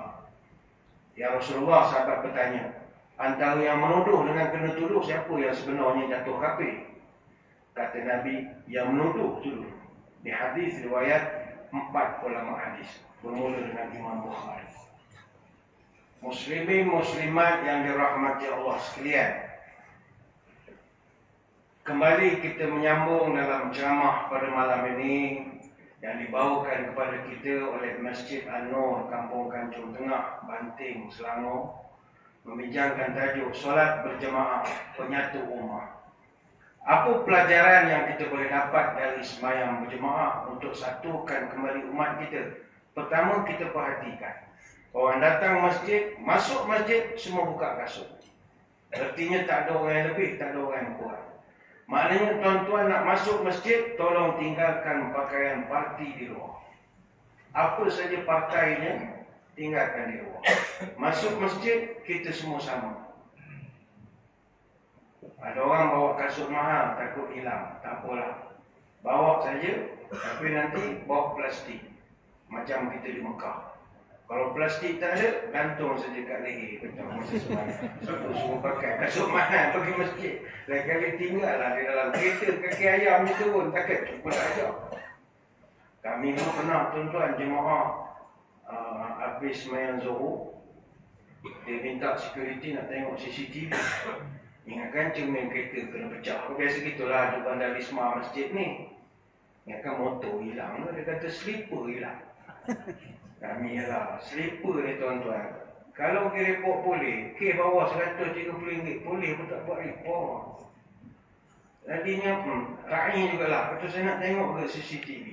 Ya Rasulullah, sahabat bertanya, antara yang menuduh dengan kena tuduh, siapa yang sebenarnya jatuh kafir? Kata Nabi, yang menuduh dulu. Di hadis riwayat 4 ulama hadis, bermula dengan Imam Bukhari. Muslimin muslimat yang dirahmati Allah sekalian, kembali kita menyambung dalam ceramah pada malam ini yang dibawakan kepada kita oleh Masjid An-Nur, Kampung Kancung Tengah, Banting, Selangor, membincangkan tajuk solat berjemaah penyatu ummah. Apa pelajaran yang kita boleh dapat dari sembahyang berjemaah untuk satukan kembali umat kita? Pertama, kita perhatikan, orang datang masjid, masuk masjid, semua buka kasut. Artinya tak ada orang yang lebih, tak ada orang yang kurang. Maknanya tuan-tuan nak masuk masjid, tolong tinggalkan pakaian parti di luar. Apa saja partainya, tinggalkan di luar. Masuk masjid, kita semua sama. Ada orang bawa kasut mahal, takut hilang. Tak apalah, bawa saja, tapi nanti bawa plastik. Macam kita di Mekah. Kalau plastik tak ada, gantung saja kat leher. Betul, masa semayang. Suruh pakai kasut mahal pergi masjid. Lain kali tinggal lah di dalam kereta, kaki ayam ni turun, takut cuba ajar. Kami pun pernah, tuan-tuan, jemaah habis semayang Zuhur, dia minta security nak tengok CCTV. Ingatkan cermin kereta kena pecah. Biasa gitulah ada vandalisme masjid ni. Ingatkan motor hilang, dia kata slipper hilang. Kami ialah slipper ni tuan-tuan. Kalau pergi report boleh, kes bawah RM130, boleh pun tak buat report. Tadinya raih jugalah, kata saya nak tengok ke CCTV.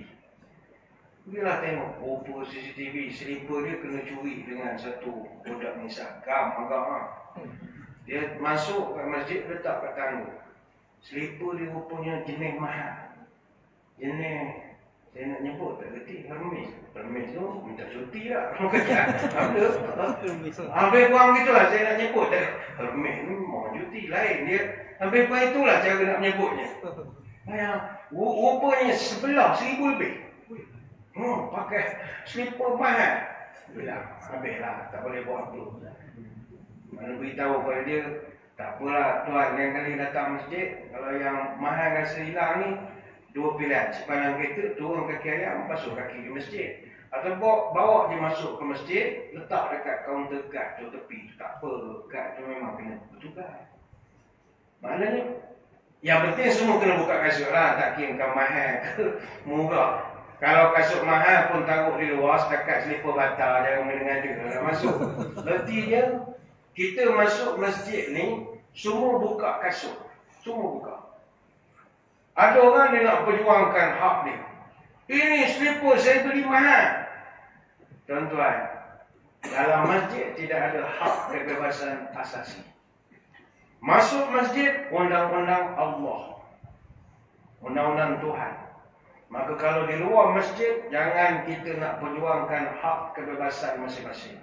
Pergilah tengok, rupa CCTV, slipper dia kena curi dengan satu budak nisab. Gam agak dia masuk ke masjid, letak kat tangga. Slipper dia rupanya jenis mahal. Jenis, saya nak nyebut tak kerti, Hermes. Hermes tu minta cuti lah. Ada. Hampir kurang gitulah saya nak nyebut. Hermes ni mau cuti lain. Dia hampir kurang itulah cara nak menyebutnya. Rupanya sebelah 1,000 lebih. Pakai slipper mahal. Bilang, habislah, tak boleh buat apa. Mana beritahu pada dia, tak apalah tuan, yang kali datang masjid, kalau yang mahal rasa hilang ni, 2 pilihan. Sepanjang kereta, turun kaki ayam, basuh kaki di masjid. Atau bawa dia masuk ke masjid, letak dekat kaunter guard tu tepi. Tak apa, guard tu memang kena bertugas. Maknanya, yang penting semua kena buka kasut lah, tak kira kan mahal ke murah. Kalau kasut mahal pun taruh di luar, setakat slipper batal, jangan mengada nak masuk. Artinya, kita masuk masjid ni, semua buka kasut. Semua buka. Ada orang dia nak perjuangkan hak dia. Ini slipper saya beli mahal. Tuan-tuan, dalam masjid tidak ada hak kebebasan asasi. Masuk masjid, undang-undang Allah, undang-undang Tuhan. Maka kalau di luar masjid, jangan kita nak perjuangkan hak kebebasan masing-masing.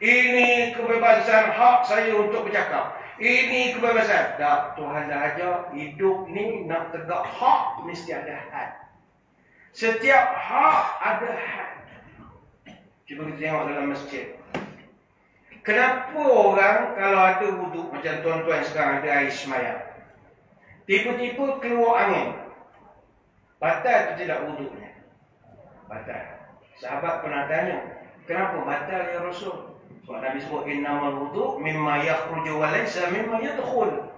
Ini kebebasan hak saya untuk bercakap. Ini kebebasan. Tak, Tuhan dah ajar, hidup ni nak tegak hak, mesti ada had. Setiap hak ada had. Cuba kita tengok dalam masjid. Kenapa orang kalau ada wuduk, macam tuan-tuan sekarang ada air semayang, tiba-tiba keluar angin, batal atau tidak wuduknya? Batal. Sahabat pernah tanya, kenapa batal ya Rasul? Sebab Nabi sebut, innamal wuduk mimma yakhruju wa laysa mimma yadkhul.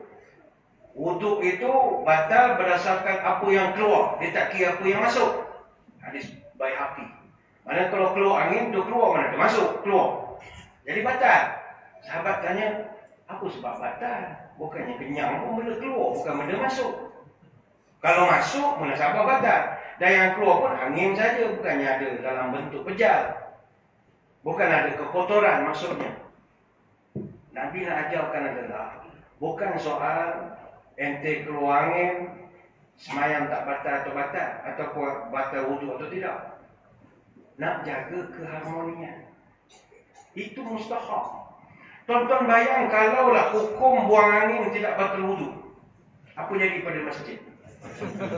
Wuduk itu batal berdasarkan apa yang keluar, dia tak kira apa yang masuk. Hadis Baihaqi. Mana kalau keluar angin, tu keluar, mana tu masuk, keluar. Jadi batal. Sahabat tanya, apa sebab batal? Bukannya kenyang pun benda keluar, bukan benda masuk. Kalau masuk, mana sahabat batal. Dan yang keluar pun angin saja, bukannya ada dalam bentuk pejal. Bukan ada kekotoran maksudnya. Nabi nak ajarkan adalah, bukan soal ente keluar angin, semayang tak batal atau batal, atau batal wuduk atau tidak. Nak jaga keharmonian. Itu mustahak. Tuan-tuan bayang kalaulah hukum buang angin tidak batal wuduk, apa jadi pada masjid?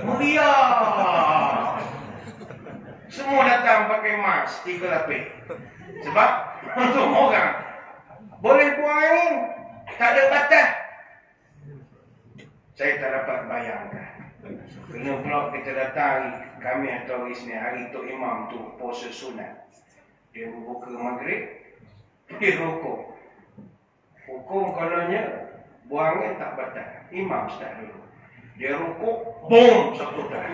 Meriah. Semua datang pakai mask 3 lapis. Sebab untuk orang boleh buang angin, tak ada batas. Saya tak dapat bayangkan. Kena pula kita datang kami atau Isnin hari Tok Imam tu puasa sunat. Dia buka maghrib, dia rukuk. Hukum kononnya buang angin tak batal. Imam start dulu. Dia rukuk, boom, satu dah.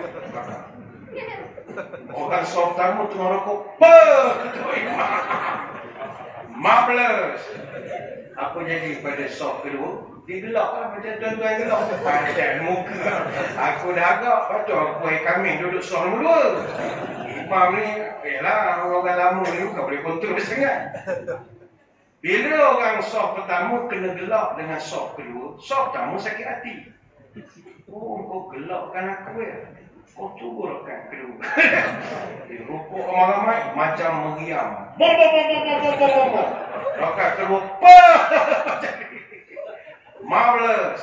Orang soft tamu tengah rukuk, Ketua Imam. Marvelous. Apa jadi pada soft kedua? Dia gelap lah macam tuan-tuan gelap. Padan muka. Aku dah agak, patut aku kami duduk soft nombor 2. Imam ni, yalah orang lama ni bukan boleh kontrol sangat. Bila orang soft pertama kena gelap dengan soft kedua, soft pertama sakit hati. Oh, kau gelapkan aku ya. Kau turunkan kedua. Dia rukuk ramai-ramai macam meriam. Bom bom bom bom bom bom bom bom. Rakaat kedua. Marvelous.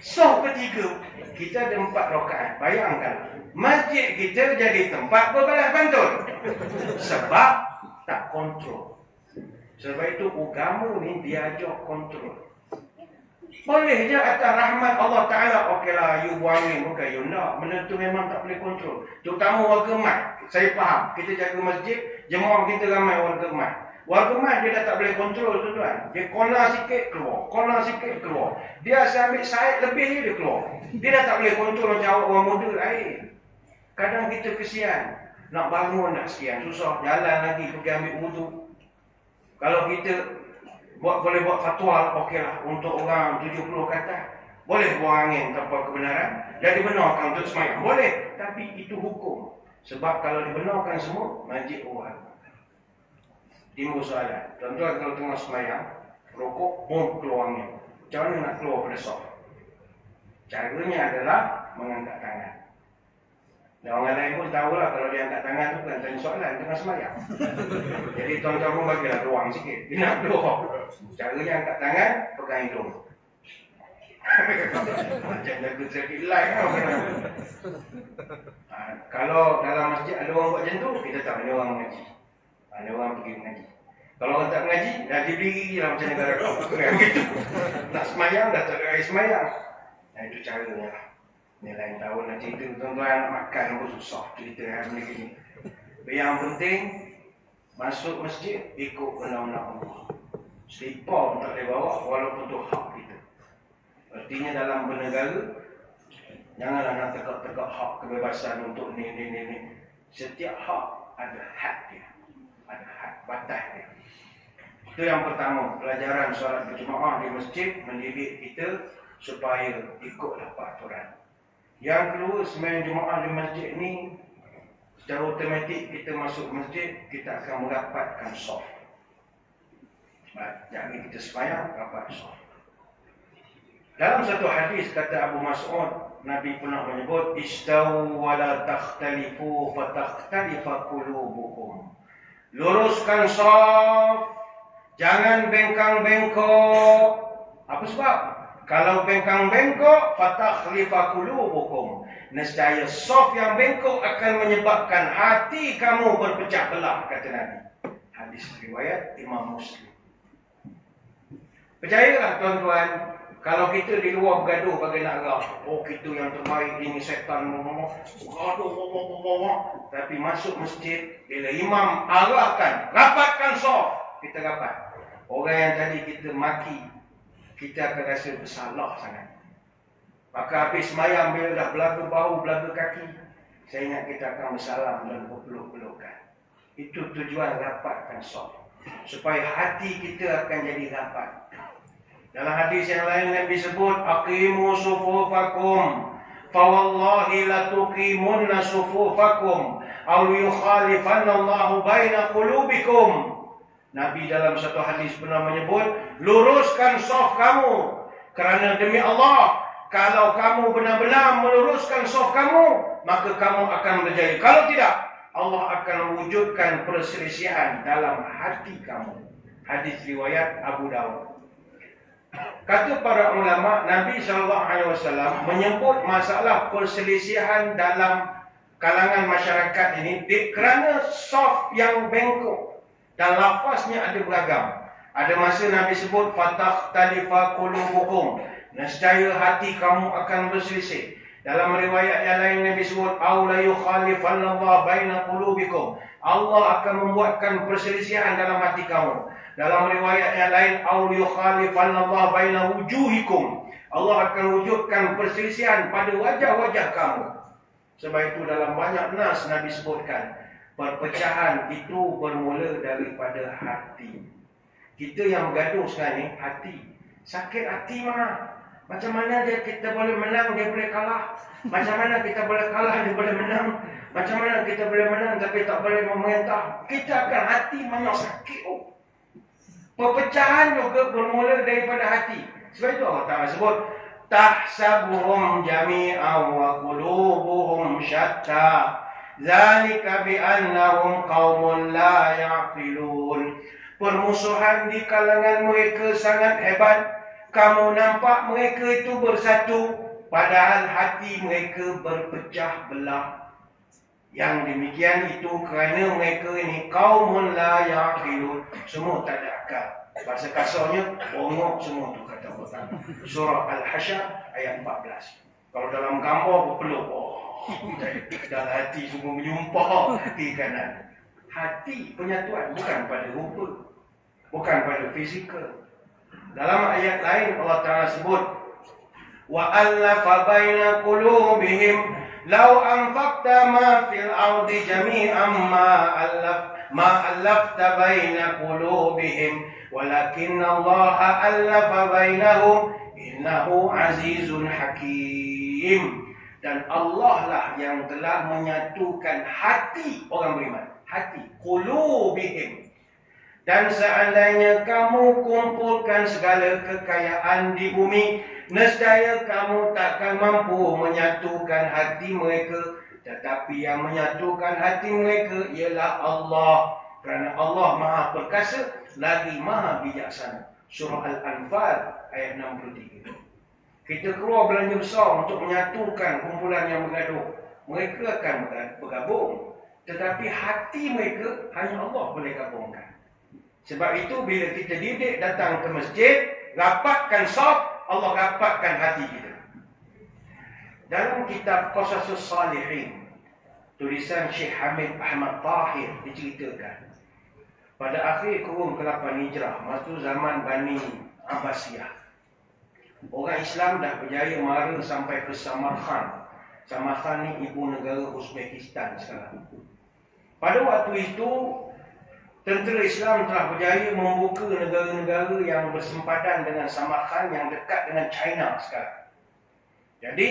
Soft ketiga, kita ada 4 rakaat. Bayangkan, masjid kita jadi tempat berbalas pantun. Sebab tak kontrol. Sebab itu agama ni diajar kontrol. Boleh je atas rahmat Allah Ta'ala, okeylah you buangin, bukan you nak. Benda tu memang tak boleh kontrol. Terutama warga mat. Saya faham, kita jaga masjid, jemaah kita ramai warga mat. Warga mat dia dah tak boleh kontrol tuan-tuan. Dia corner sikit keluar, corner sikit keluar. Dia asyik ambil side lebih dia keluar. Dia dah tak boleh kontrol macam orang muda lain. Kadang kita kesian. Nak bangun nak sekian, susah. Jalan lagi pergi ambil wudu. Kalau kita boleh buat fatwa, okeylah untuk orang 70 ke atas, boleh buang angin tanpa kebenaran dan dibenarkan untuk semayang, boleh, tapi itu hukum. Sebab kalau dibenarkan semua, masjid orang. Timbul soalan, tuan-tuan kalau tengah semayang, rokok, bom, keluar angin. Macam mana nak keluar pada soft? Caranya adalah mengangkat tangan. Dan orang lain pun tahulah kalau dia angkat tangan tu bukan tanya soalan, tengah semayang. Jadi tuan-tuan pun bagilah ruang sikit. Dia nak keluar. Caranya angkat tangan, pegang hidung. Macam jaga traffic light kan. Kalau dalam masjid ada orang buat macam tu, kita tak ada orang mengaji. Ada orang pergi mengaji. Kalau orang tak mengaji, dah diberi je lah macam negara kau. Gitu. Nak semayang, dah tak ada air semayang. Nah, itu caranya lah. Ni lain tahun nak cerita tuan-tuan, makan pun susah cerita hari ni. Yang penting masuk masjid ikut undang-undang Allah. Selipar pun tak boleh bawa walaupun tu hak kita. Artinya dalam bernegara janganlah nak tegak-tegak hak kebebasan untuk ni. Setiap hak ada had dia. Ada had, batas dia. Itu yang pertama, pelajaran solat berjemaah di masjid mendidik kita supaya ikutlah peraturan. Yang kedua, sembahyang Jumaat di masjid ni secara automatik kita masuk masjid, kita akan mendapatkan soft. Jadi kita sembahyang dapat soft. Dalam satu hadis kata Abu Mas'ud, Nabi pernah menyebut, "Istawu wa la takhtalifu fa takhtalifa qulubukum." Luruskan shaf, jangan bengkang-bengkok. Apa sebab? Kalau bengkang-bengkok, fa takhlifa qulubukum. Nescaya shaf yang bengkok akan menyebabkan hati kamu berpecah belah, kata Nabi. Hadis riwayat Imam Muslim. Percayalah tuan-tuan, kalau kita di luar bergaduh bagi nak arah, oh kita yang terbaik, ini setan, bergaduh, tapi masuk masjid, bila imam arahkan, rapatkan shaf, kita rapat. Orang yang tadi kita maki, kita akan rasa bersalah sangat. Maka habis semayang, bila dah belaga bahu, belaga kaki, saya ingat kita akan bersalam dan berpeluk-pelukan. Itu tujuan rapatkan shaf, supaya hati kita akan jadi rapat. Dalam hadis yang lain Nabi sebut, aqimu sufufakum fa wallahi la tuqimunna sufufakum aw yukhalifanna Allahu baina qulubikum. Nabi dalam satu hadis pernah menyebut, luruskan shaf kamu, kerana demi Allah, kalau kamu benar-benar meluruskan shaf kamu, maka kamu akan berjaya. Kalau tidak, Allah akan wujudkan perselisihan dalam hati kamu. Hadis riwayat Abu Dawud. Kata para ulama, Nabi SAW menyebut masalah perselisihan dalam kalangan masyarakat ini kerana shaf yang bengkok dan lafaznya ada beragam. Ada masa Nabi sebut fatakhtalifa qulubukum, nescaya hati kamu akan berselisih. Dalam riwayat yang lain Nabi sebut aw la yukhalifanallahu baina qulubikum, Allah akan membuatkan perselisihan dalam hati kamu. Dalam riwayat yang lain, aw yukhalifanallahu baina wujuhikum, Allah akan wujudkan perselisihan pada wajah-wajah kamu. Sebab itu dalam banyak nas Nabi sebutkan, perpecahan itu bermula daripada hati. Kita yang bergaduh sekarang ni, hati. Sakit hati mana? Macam mana kita boleh menang, dia boleh kalah? Macam mana kita boleh kalah, dia boleh menang? Macam mana kita boleh menang tapi tak boleh memerintah? Kita akan hati banyak sakit. Perpecahan juga bermula daripada hati. Sebab itu Allah Ta'ala sebut, tahsabuhum jami'an wa qulubuhum syatta, zalika bi'annahum qaumun la ya'qilun. Permusuhan di kalangan mereka sangat hebat. Kamu nampak mereka itu bersatu, padahal hati mereka berpecah belah. Yang demikian itu kerana mereka ini qaumun la ya'qilun, semua tak ada akal. Bahasa kasarnya, bongok semua tu kata Allah. Surah Al-Hasyr ayat 14. Kalau dalam gambar berpeluk, dalam hati semua menyumpah hati kanan. Hati penyatuan bukan pada rupa, bukan pada fizikal. Dalam ayat lain Allah Ta'ala sebut, wa allafa baina qulubihim law anfaqta ma fil ardi jami'an ma allafta baina qulubihim walakinna Allah allafa bainahum innahu azizun hakim. Dan Allah lah yang telah menyatukan hati orang beriman. Hati, qulubihim. Dan seandainya kamu kumpulkan segala kekayaan di bumi, nescaya kamu takkan mampu menyatukan hati mereka. Tetapi yang menyatukan hati mereka ialah Allah. Kerana Allah Maha Perkasa lagi Maha Bijaksana. Surah Al-Anfal ayat 63. Kita keluar belanja besar untuk menyatukan kumpulan yang bergaduh. Mereka akan bergabung. Tetapi hati mereka hanya Allah boleh gabungkan. Sebab itu bila kita didik datang ke masjid, rapatkan shaf, Allah rapatkan hati kita. Dalam kitab Qasasus Salihin, tulisan Syekh Hamid Ahmad Tahir diceritakan, pada akhir kurun ke-8 Hijrah, masa zaman Bani Abbasiyah, orang Islam dah berjaya mara sampai ke Samarkand. Samarkand ni ibu negara Uzbekistan sekarang. Pada waktu itu, tentera Islam telah berjaya membuka negara-negara yang bersempadan dengan Samarkand yang dekat dengan China sekarang. Jadi,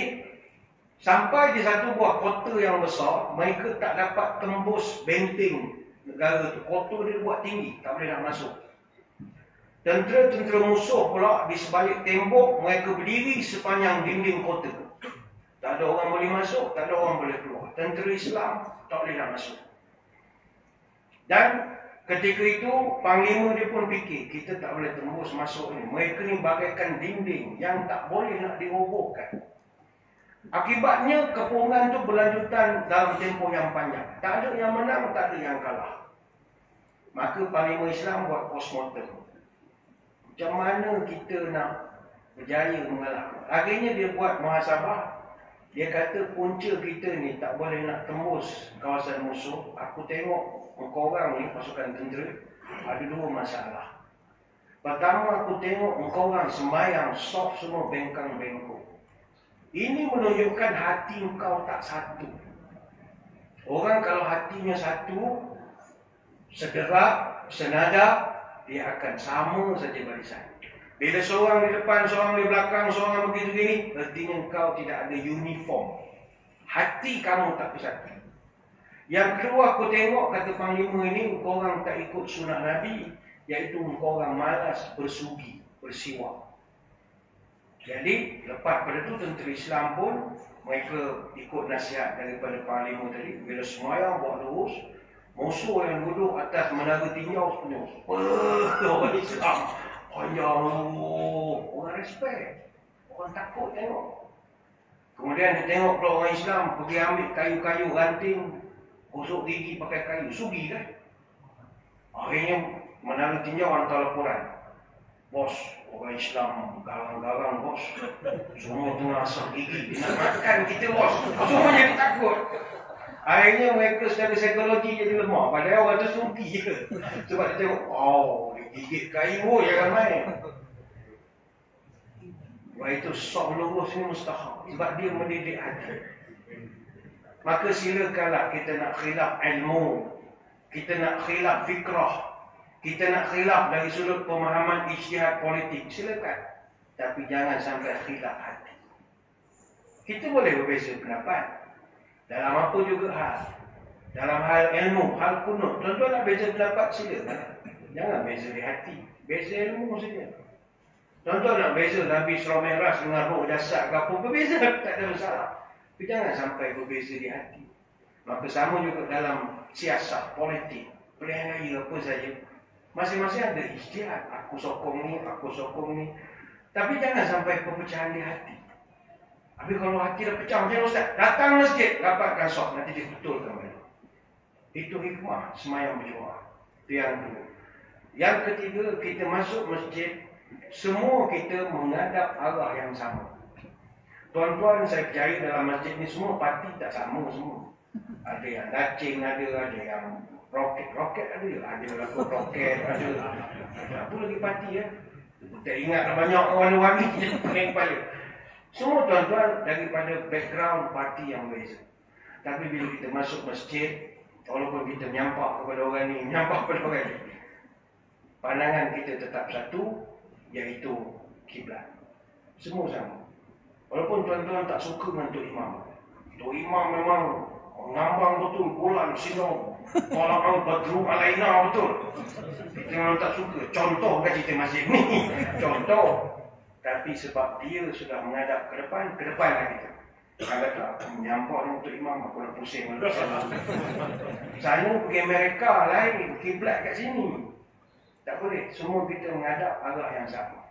sampai di satu buah kota yang besar, mereka tak dapat tembus benteng negara itu. Kota dia buat tinggi, tak boleh nak masuk. Tentera-tentera musuh pula di sebalik tembok, mereka berdiri sepanjang dinding kota. Tak ada orang boleh masuk, tak ada orang boleh keluar. Tentera Islam tak boleh nak masuk. Dan ketika itu, panglima dia pun fikir, kita tak boleh tembus masuk ni. Mereka ni bagaikan dinding yang tak boleh nak dirobohkan. Akibatnya, kepungan tu berlanjutan dalam tempoh yang panjang. Tak ada yang menang, tak ada yang kalah. Maka panglima Islam buat postmortem. Macam mana kita nak berjaya mengalahkan? Akhirnya dia buat muhasabah. Dia kata punca kita ni tak boleh nak tembus kawasan musuh. Aku tengok engkau orang ni, pasukan tentera, ada dua masalah. Pertama, aku tengok engkau orang sembahyang soft semua bengkang-bengkok. Ini menunjukkan hati engkau tak satu. Orang kalau hatinya satu, sederak, senada, dia akan sama saja barisan. Bila seorang di depan, seorang di belakang, seorang begitu gini, artinya engkau tidak ada uniform. Hati kamu tak bersatu. Yang kedua, aku tengok, kata panglima ini, engkau orang tak ikut sunnah Nabi, iaitu engkau orang malas bersugi, bersiwak. Jadi, lepas pada itu, tentera Islam pun, mereka ikut nasihat daripada panglima tadi. Bila semayang buat lurus, musuh yang duduk atas menara tinjau sepenuh. Orang Islam. Orang respect. Orang takut tengok. Kemudian dia tengok pula orang Islam pergi ambil kayu-kayu ranting, gosok gigi pakai kayu. Sugi kan? Akhirnya menara tinjau hantar laporan. Bos, orang Islam garang-garang bos. Semua tengah asap gigi. Dia nak makan kita bos. Semua jadi takut. Akhirnya mereka secara psikologi jadi lemah. Padahal orang tu sugi je. Sebab dia tengok, dia gigit kayu, jangan main. Sebab itu sok lurus ni mustahak. Sebab dia mendidik hati. Maka silakanlah kita nak khilaf ilmu. Kita nak khilaf fikrah. Kita nak khilaf dari sudut pemahaman ijtihad politik. Silakan. Tapi jangan sampai khilaf hati. Kita boleh berbeza pendapat. Dalam apa juga hal. Dalam hal ilmu, hal kunut. Tuan-tuan nak beza pendapat, silakan. Jangan beza di hati. Beza ilmu saja. Tuan-tuan nak beza Nabi Surah Mi'raj dengan roh jasad ke apa, berbeza, tak ada masalah. Tapi jangan sampai berbeza di hati. Maka sama juga dalam siasat, politik, pilihan raya apa saja. Masing-masing ada ijtihad. Aku sokong ni, aku sokong ni. Tapi jangan sampai perpecahan di hati. Tapi kalau hati dah pecah macam Ustaz, datang masjid, dapatkan sok, nanti dia betulkan balik. Itu hikmah semayang berjemaah. Itu yang kedua. Yang ketiga, kita masuk masjid, semua kita menghadap arah yang sama. Tuan-tuan, saya percaya dalam masjid ni semua parti tak sama semua. Ada yang dacing, ada yang roket ada lagu roket, ada apa lagi parti ya. Tak ingat banyak warna-warni je pening kepala. Semua tuan-tuan daripada background parti yang berbeza. Tapi bila kita masuk masjid, walaupun kita menyampak kepada orang ni, menyampak kepada orang ni, pandangan kita tetap satu, iaitu kiblat. Semua sama. Walaupun tuan-tuan tak suka dengan Tok Imam. Tok Imam memang ngambang betul, bulan, sinar, tolak badru alaina betul. Kita memang tak suka. Contoh kan cerita masjid ni. Contoh. Tapi sebab dia sudah menghadap ke depanlah kita. Kalau tak, aku menyampak dengan Tok Imam, aku nak pusing. Sana pergi Amerika lain, kiblat kat sini. Tak boleh. Semua kita menghadap arah yang sama.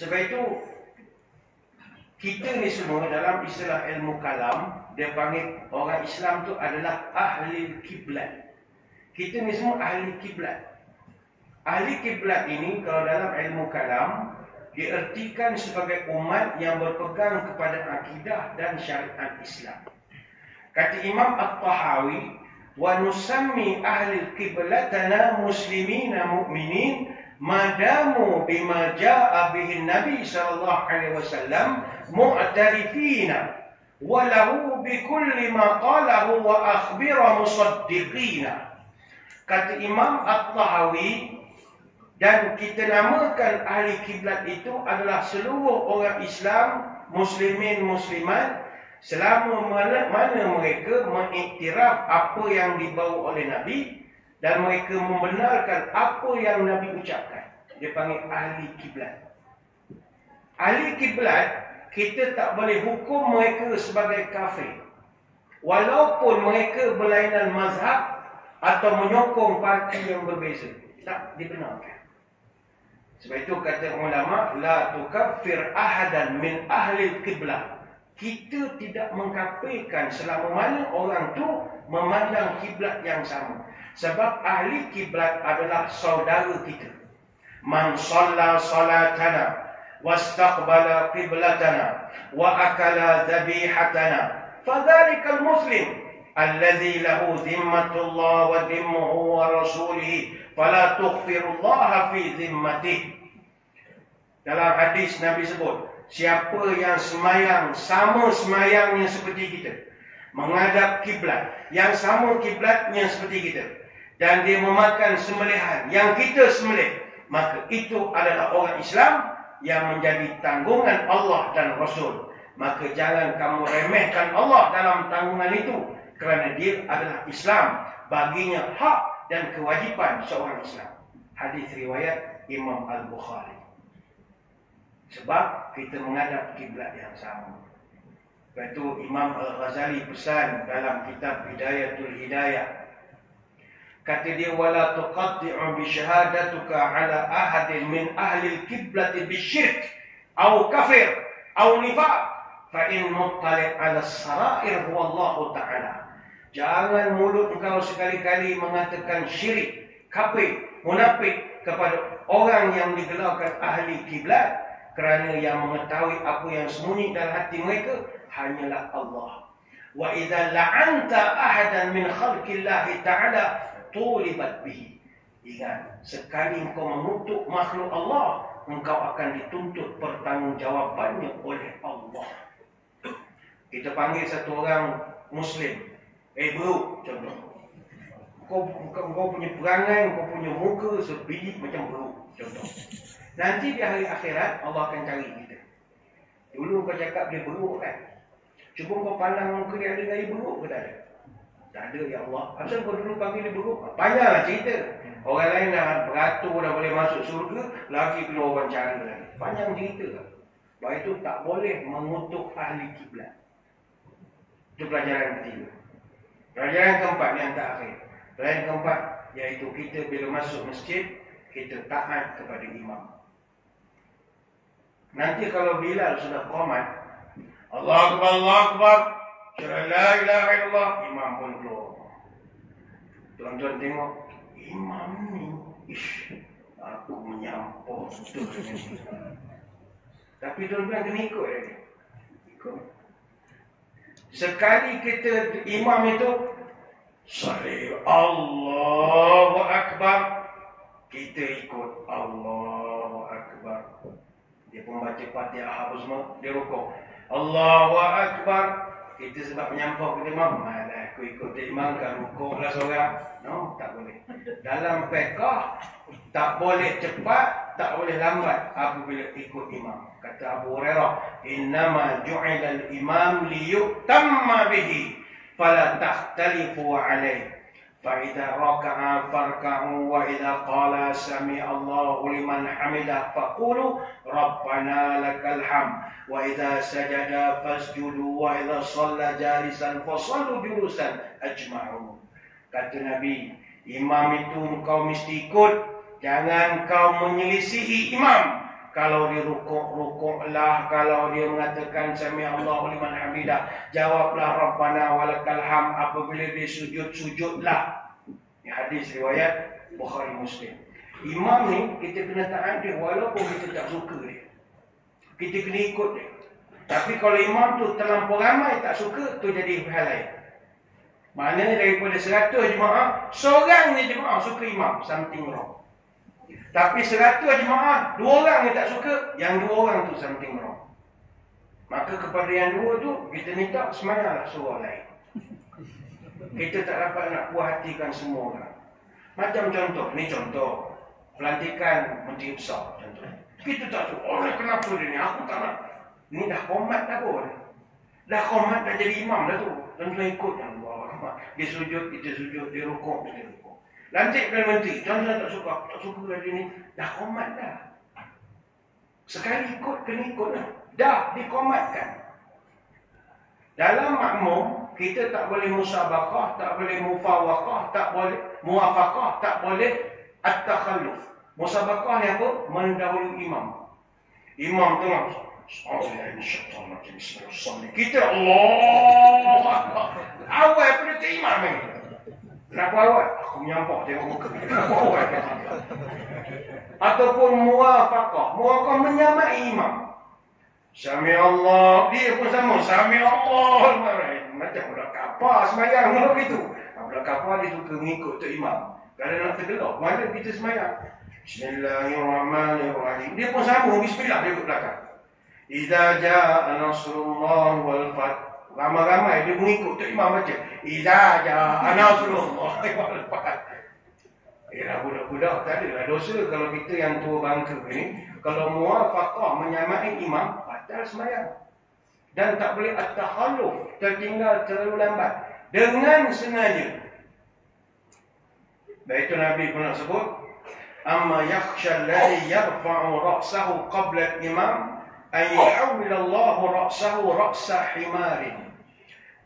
Sebab itu, kita ni semua dalam istilah ilmu kalam, dia panggil orang Islam tu adalah ahli kiblat. Kita ni semua ahli kiblat. Ahli kiblat ini kalau dalam ilmu kalam diartikan sebagai umat yang berpegang kepada akidah dan syariat Islam. Kata Imam At-Tahawi, wa nusammi ahli qiblatana muslimina mu'minin madamu bima jaa bihi Nabi sallallahu alaihi wasallam mu'tarifina wa lahu bi kulli ma qalahu wa akhbira musaddiqina. Kata Imam At-Tahawi, dan kita namakan ahli kiblat itu adalah seluruh orang Islam, muslimin, muslimat, selama mana mereka mengiktiraf apa yang dibawa oleh Nabi dan mereka membenarkan apa yang Nabi ucapkan. dia panggil ahli kiblat. Ahli kiblat, kita tak boleh hukum mereka sebagai kafir. Walaupun mereka berlainan mazhab atau menyokong parti yang berbeza. Tak dibenarkan. Sebab itu kata ulama, la tukaffir ahadan min ahli kiblat. Kita tidak mengkafirkan selama mana orang tu memandang kiblat yang sama. Sebab ahli kiblat adalah saudara kita. Man shalla salatana wastaqbala qiblatana wa akala dhabihatana fadhalikal muslim alladhi lahu dhimmatullah wa dhimmuhu wa rasulihi fala tughfirullaha fi dhimmatihi. Dalam hadis Nabi sebut, siapa yang semayang sama semayangnya seperti kita, menghadap kiblat yang sama kiblatnya seperti kita, dan dia memakan sembelihan yang kita sembelih, maka itu adalah orang Islam yang menjadi tanggungan Allah dan Rasul. Maka jangan kamu remehkan Allah dalam tanggungan itu, kerana dia adalah Islam, baginya hak dan kewajipan seorang Islam. Hadis riwayat Imam Al-Bukhari. Sebab kita menghadap kiblat yang sama. Sebab itu Imam Al-Ghazali pesan dalam kitab Hidayatul Hidayah. Kata dia, wala tuqaddi'u bi syahadatuka ala ahadin min ahli al-qiblat bisyirk aw kafir aw nifaq fa in muttali' ala as-sarair huwa Allah Ta'ala. Jangan mulut engkau sekali-kali mengatakan syirik, kafir, munafik kepada orang yang digelarkan ahli kiblat, kerana yang mengetahui apa yang sembunyi dalam hati mereka hanyalah Allah. Wa idza la'anta ahadan min khalqillahi ta'ala tulibat bihi. Ingat, sekali engkau mengutuk makhluk Allah, engkau akan dituntut pertanggungjawabannya oleh Allah. Kita panggil satu orang Muslim, bro, contoh. Kau punya perangai, kau punya muka sebiji macam bro, contoh. Nanti di hari akhirat Allah akan cari kita. Dulu kau cakap dia buruk kan? Cuba kau pandang muka dia ada gaya buruk ke tak ada? Tak ada ya Allah. Asal kau dulu panggil dia buruk? Banyaklah cerita. Orang lain dah beratur, dah boleh masuk surga, lagi kena orang cari lagi. Panjang cerita lah. Sebab itu tak boleh mengutuk ahli kiblat. Itu pelajaran ketiga. Pelajaran keempat yang terakhir. Pelajaran keempat iaitu kita bila masuk masjid, kita taat kepada imam. Nanti kalau Bilal sudah qomat, Allah Akbar, Allah Akbar, la ilaha illallah, imam pun keluar. Tuan-tuan tengok, imam ni, ish, aku menyampur. Tapi tuan-tuan kena ikut lagi. Ikut. Sekali kita imam itu, salih Allahu Akbar, kita ikut Allahu Akbar. Dia pun baca Fatihah apa semua, dia rukuk. Allahu Akbar. Kita sebab menyampuk kita imam, malah aku ikut dia imam kan rukuklah seorang. No, tak boleh. Dalam fiqh tak boleh cepat, tak boleh lambat apabila ikut imam. Kata Abu Hurairah, innama ju'ila al-imam liyutamma bihi fala takhtalifu alaihi. فإذا ركع فاركعوا وإذا قال سمع الله لمن حمده فقولوا ربنا لك الحمد وإذا سجد فاسجدوا وإذا صلى جالسا فصلوا جلوسا أجمعون. Kata Nabi, imam itu kau mesti ikut, jangan kau menyelisihi imam. Kalau dia rukuk-rukuklah, kalau dia mengatakan sami Allahu liman hamidah, jawablah Rabbana walakal hamd. Apabila dia sujud, sujudlah. Ini hadis riwayat Bukhari Muslim. Imam ni kita kena taat dia walaupun kita tak suka dia. Kita kena ikut dia. Tapi kalau imam tu terlampau ramai tak suka, tu jadi hal lain. Maknanya daripada 100 jemaah, seorang ni jemaah suka imam, something wrong. Tapi 100 jemaah, 2 orang yang tak suka, yang 2 orang tu something wrong. Maka kepada yang 2 tu, kita minta semayanglah surah lain. Kita tak dapat nak puas hatikan semua orang. Macam contoh, ni contoh. Pelantikan Menteri Besar, contoh. Kita tak suka, oh kenapa dia ni, aku tak nak. Ni dah komat dah pun. Dah komat dah jadi imam dah tu. Dan kita ikut yang Allah. Dia sujud, kita sujud, dia rukuk, kita rukuk. Lantik Perdana Menteri, tuan-tuan tak suka hari ni. Dah komat dah. Sekali ikut, kena ikut lah. Dah dikomatkan. Dalam makmum, kita tak boleh musabaqah, tak boleh mufawaqah, tak boleh muwafaqah, tak boleh at-takhalluf. Musabaqah ni apa? Mendahului imam. Imam tengah. Kita Allah. Awal pada imam ni. Kenapa awal? Aku menyampak tengok muka. Kenapa awal? Ataupun muwafaqah. Muwafaqah menyamai imam. Sami Allah. Dia pun sama. Sami Allah. Macam budak kapal semayang. Kalau begitu. Budak kapal dia suka mengikut tu imam. Kalau nak tergelak, mana kita semayang? Bismillahirrahmanirrahim. Dia pun sama. Bismillah dia duduk belakang. Idza jaa nasrullah wal fath. Ramai-ramai dia mengikut tu imam baca. Idza jaa nasrullah wal fath. Yalah budak-budak tak adalah dosa kalau kita yang tua bangka ni. Kalau muwafaqah menyamai imam, batal semayang. Dan tak boleh at-takhalluf, tertinggal terlalu lambat. Dengan sengaja. Baik itu Nabi pernah sebut, amma yakhsha alladhi yarfa'u ra'sahu qabla al-imam ay ya'awwilallahu ra'sahu ra'sa himarin.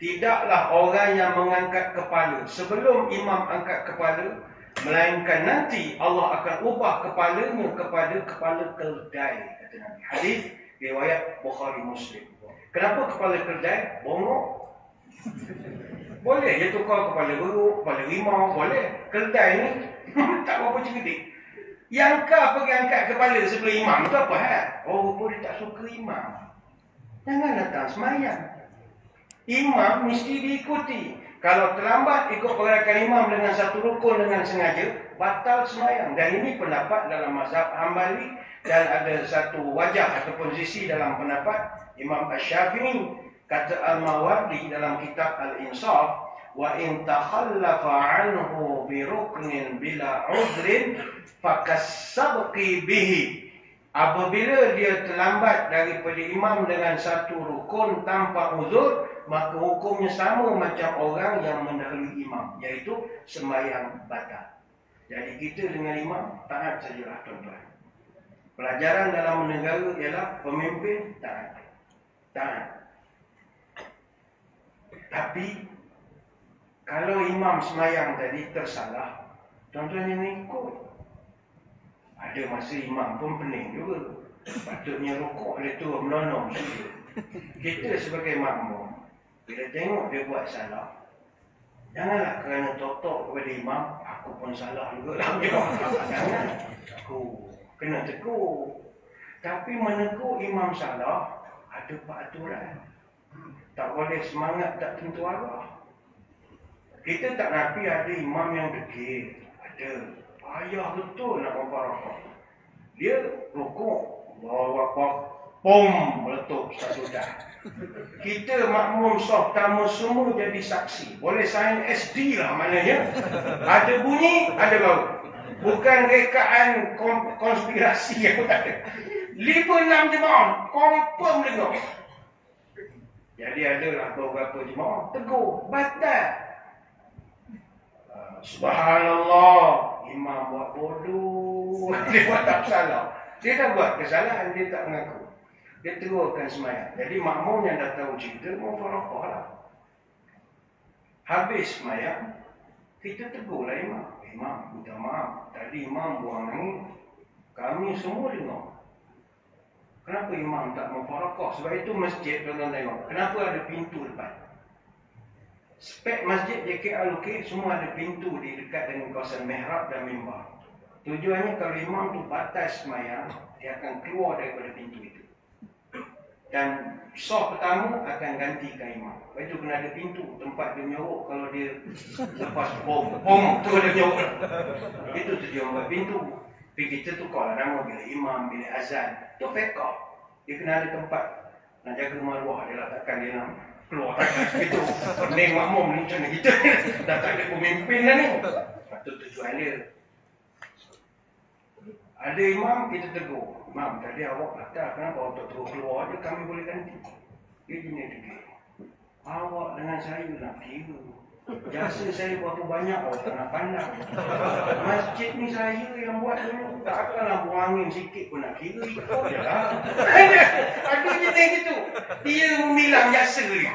Tidaklah orang yang mengangkat kepala sebelum imam angkat kepala, melainkan nanti Allah akan ubah kepalanya kepada kepala keldai, kata Nabi. Hadis riwayat Bukhari Muslim. Kenapa kepala keldai? Bongok. Boleh dia tukar kepala beruk, kepala rimau, boleh. Keldai ni tak berapa cerdik. Yang kau pergi angkat kepala sebelah imam tu apa hal? Oh, rupa dia tak suka imam. Jangan datang semayang. Imam mesti diikuti. Kalau terlambat ikut pergerakan imam dengan satu rukun dengan sengaja, batal semayang. Dan ini pendapat dalam mazhab Hambali, dan ada satu wajah atau posisi dalam pendapat Imam Asy-Syafi'i. Kata Al-Mawardi dalam kitab Al-Insaf, wa in takhallafa anhu bi ruknin bila uzrin fakasabqi bihi. Apabila dia terlambat daripada imam dengan satu rukun tanpa uzur, maka hukumnya sama macam orang yang mendahului imam, iaitu sembahyang batal. Jadi kita dengan imam taat sajalah tuan-tuan. Pelajaran dalam negara ialah pemimpin taat. Taat. Tapi kalau imam semayang tadi tersalah, tuan-tuan jangan ikut. Ada masa imam pun pening juga. Patutnya rukuk dia turun menonong saja. Kita sebagai makmum, bila tengok dia buat salah, janganlah kerana totok kepada imam, aku pun salah juga lah. Jangan. Aku kena tegur. Tapi menegur imam salah, ada peraturan. Tak boleh semangat tak tentu arah. Kita tak nafi ada imam yang degil. Ada. Payah betul nak memfarakah. Dia rukuk. Allahu Akbar. Pum. Meletup sudah. Kita makmum saf tamu semua jadi saksi. Boleh sign SD lah maknanya. Ada bunyi, ada bau. Bukan rekaan konspirasi yang ada. 5-6 jemaah. Confirm dengar. Jadi adalah beberapa jemaah tegur, batal. Subhanallah, imam buat bodoh. Dia buat tak salah. Dia dah buat kesalahan, dia tak mengaku. Dia teruskan semayang. Jadi makmum yang dah tahu cerita, mau farakah lah. Habis semayang, kita tegurlah imam. Imam, minta maaf. Tadi imam buang angin. Kami semua dengar. Kenapa imam tak memfarakah? Sebab itu masjid, tuan-tuan tengok. Kenapa ada pintu depan? Spek masjid JKR semua ada pintu di dekat dengan kawasan mihrab dan mimbar. Tujuannya kalau imam tu batas semayang, dia akan keluar daripada pintu itu. Dan saf pertama akan gantikan imam. Lepas itu kena ada pintu tempat dia menyorok kalau dia lepas bom tu dia menyorok. Itu tujuan buat pintu. Tapi kita tukarlah nama bila imam, bila azan. Itu fiqh. Dia kena ada tempat nak jaga maruah dia lah. Takkan dia nak keluar tangan gitu. Pening makmum ni macam mana kita. Dah tak ada pemimpin dah ni. Itu tujuan dia. Ada imam, kita tegur. Imam, tadi awak kata kenapa awak tak terus keluar je, kami boleh ganti. Dia jenis degil. Awak dengan saya nak kira. Jasa saya berapa banyak awak tak nak pandang. Masjid ni saya yang buat dulu. Tak akanlah buang angin sikit pun nak kira ikut je lah. Ada jenis gitu. Dia memilah jasa dia.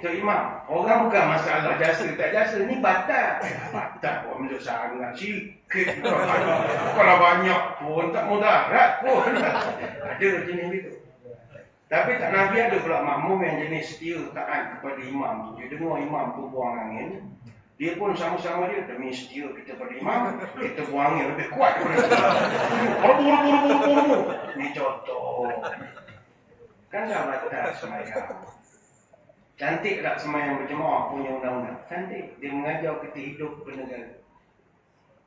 Tok Imam, orang bukan masalah jasa tak jasa. Ni batal. Batal pun menurut sangat sikit. Kalau banyak pun tak mudarat pun. Ada jenis itu. Tapi tak Nabi ada pula makmum yang jenis setia taat kepada imam. Dia dengar imam tu buang angin, dia pun sama-sama dia demi setia kita pada imam, kita buang angin lebih kuat daripada buru. Ni contoh. Kan dah batal semayang. Cantik tak semayang berjemaah punya undang-undang? Cantik. Dia mengajar kita hidup bernegara.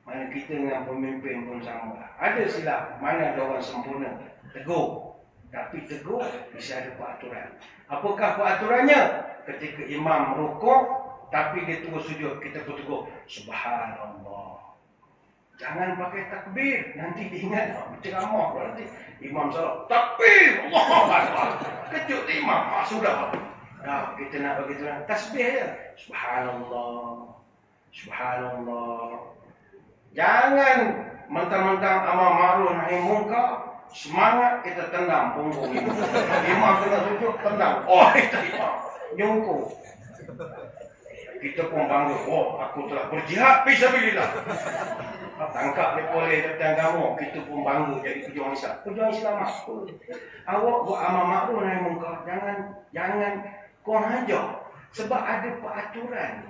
Mana kita dengan pemimpin pun sama. Ada silap. Mana ada orang sempurna. Tegur. Tapi tegur, bisa ada peraturan. Apakah peraturannya? Ketika imam rukuk, tapi dia terus sujud, kita pun tegur, Subhanallah. Jangan pakai takbir, nanti diingat ceramah nanti. Imam salah, takbir, Allahu Akbar. Kejut imam, sudah. Nah, kita nak bagi tuan tasbih je. Subhanallah. Subhanallah. Jangan mentang-mentang amar ma'ruf nahi munkar. Semangat kita tendang punggung imam. Imam tengah sujud, tendang. Oh, itu imam. Nyungku. Kita pun bangga. Oh, aku telah berjihad. Fisabilillah. Tangkap dia boleh datang kamu. Kita pun bangga jadi pejuang Islam. Pejuang Islam apa? Awak buat amar ma'ruf nahi munkar. Jangan kau hajar. Sebab ada peraturan.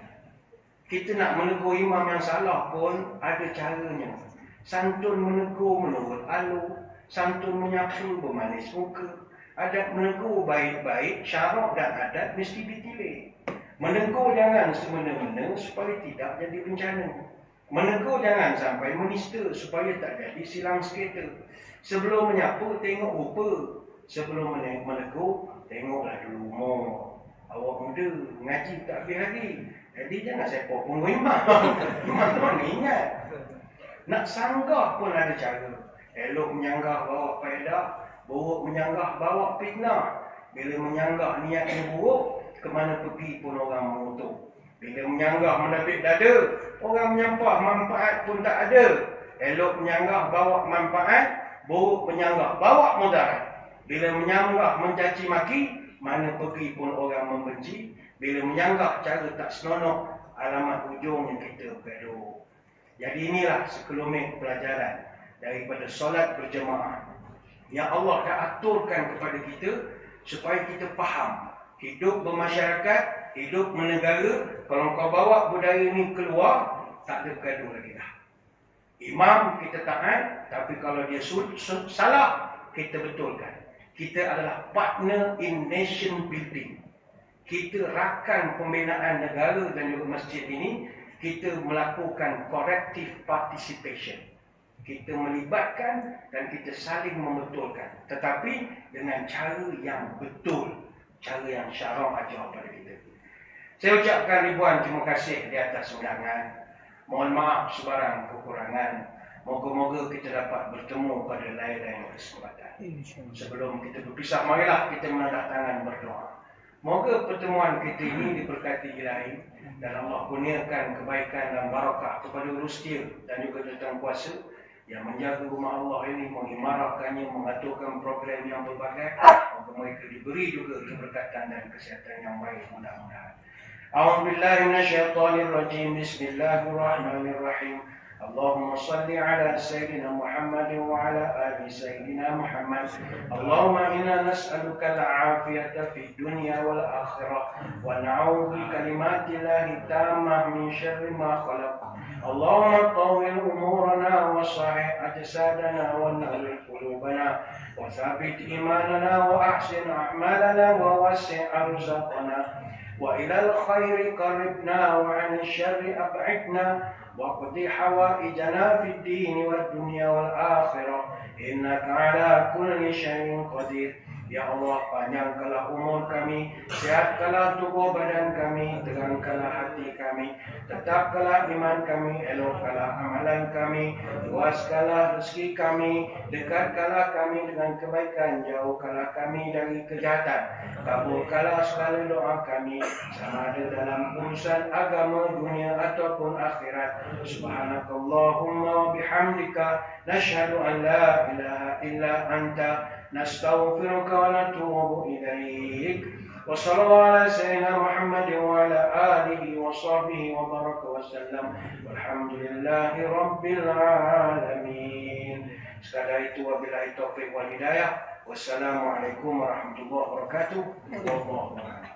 Kita nak menegur imam yang salah pun ada caranya. Santun menegur menurut alur. Santun menyapu bermanis muka. Adat menegur baik-baik, syarak dan adat mesti ditilik. Menegur jangan semena-mena supaya tidak jadi bencana. Menegur jangan sampai menista supaya tak jadi silang skater. Sebelum menyapu tengok rupa. Sebelum menegur tengoklah dulu umur. Awak muda ngaji tak habis lagi. Jadi jangan sepok punggung imam. Imam tu mana ingat. Nak sanggah pun ada cara. Elok menyanggah bawa faedah, buruk menyanggah bawa fitnah. Bila menyanggah niat yang buruk, kemana pergi pun orang mengutuk. Bila menyanggah menepik dada, orang menyampah manfaat pun tak ada. Elok menyanggah bawa manfaat, buruk menyanggah bawa mudarat. Bila menyanggah mencaci maki, mana pergi pun orang membenci. Bila menyanggah cara tak senonoh, alamat ujungnya kita bergaduh. Jadi inilah sekelumit pelajaran daripada solat berjemaah yang Allah dah aturkan kepada kita supaya kita faham hidup bermasyarakat, hidup bernegara. Kalau kau bawa budaya ini keluar, tak ada bergaduh lagi dah. Imam kita taat, tapi kalau dia salah, kita betulkan. Kita adalah partner in nation building. Kita rakan pembinaan negara dan juga masjid ini, kita melakukan corrective participation. Kita melibatkan dan kita saling membetulkan. Tetapi dengan cara yang betul. Cara yang syarak ajar pada kita. Saya ucapkan ribuan terima kasih di atas undangan. Mohon maaf sebarang kekurangan. Moga-moga kita dapat bertemu pada lain-lain kesempatan. Sebelum kita berpisah, marilah kita menadah tangan berdoa. Moga pertemuan kita ini diberkati ilahi dan Allah kurniakan kebaikan dan barakah kepada Rustia dan juga tentang kuasa yang menjaga rumah Allah ini, mengimarahkannya, mengaturkan program yang berbagai. Moga mereka diberi juga keberkatan dan kesihatan yang baik mudah-mudahan. A'udzubillahi minasyaitonir rajim. Bismillahirrahmanirrahim. اللهم صل على سيدنا محمد وعلى آل سيدنا محمد. اللهم إنا نسألك العافية في الدنيا والآخرة ونعوذ بكلمات الله التامة من شر ما خلق. اللهم طول أمورنا وصحح أجسادنا ونور قلوبنا وثبت إيماننا وأحسن أعمالنا ووسع أرزاقنا وإلى الخير قربنا وعن الشر أبعدنا واقض حوائجنا في الدين والدنيا والآخرة إنك على كل شيء قدير. Ya Allah, panjangkanlah umur kami, sehatkanlah tubuh badan kami, terangkanlah hati kami, tetapkanlah iman kami, elokkanlah amalan kami, luaskanlah rezeki kami, dekatkanlah kami dengan kebaikan, jauhkanlah kami dari kejahatan, kabulkanlah segala doa kami, sama ada dalam urusan agama, dunia ataupun akhirat. Subhanakallahumma wa bihamdika, nashhadu an la ilaha illa anta, نستغفرك ونتوب إليك وصلى الله على سيدنا محمد وعلى آله وصحبه وبارك وسلم والحمد لله رب العالمين. Sekadar itu wabillahi taufiq wal hidayah. Wassalamualaikum warahmatullahi wabarakatuh. Wallahu a'lam.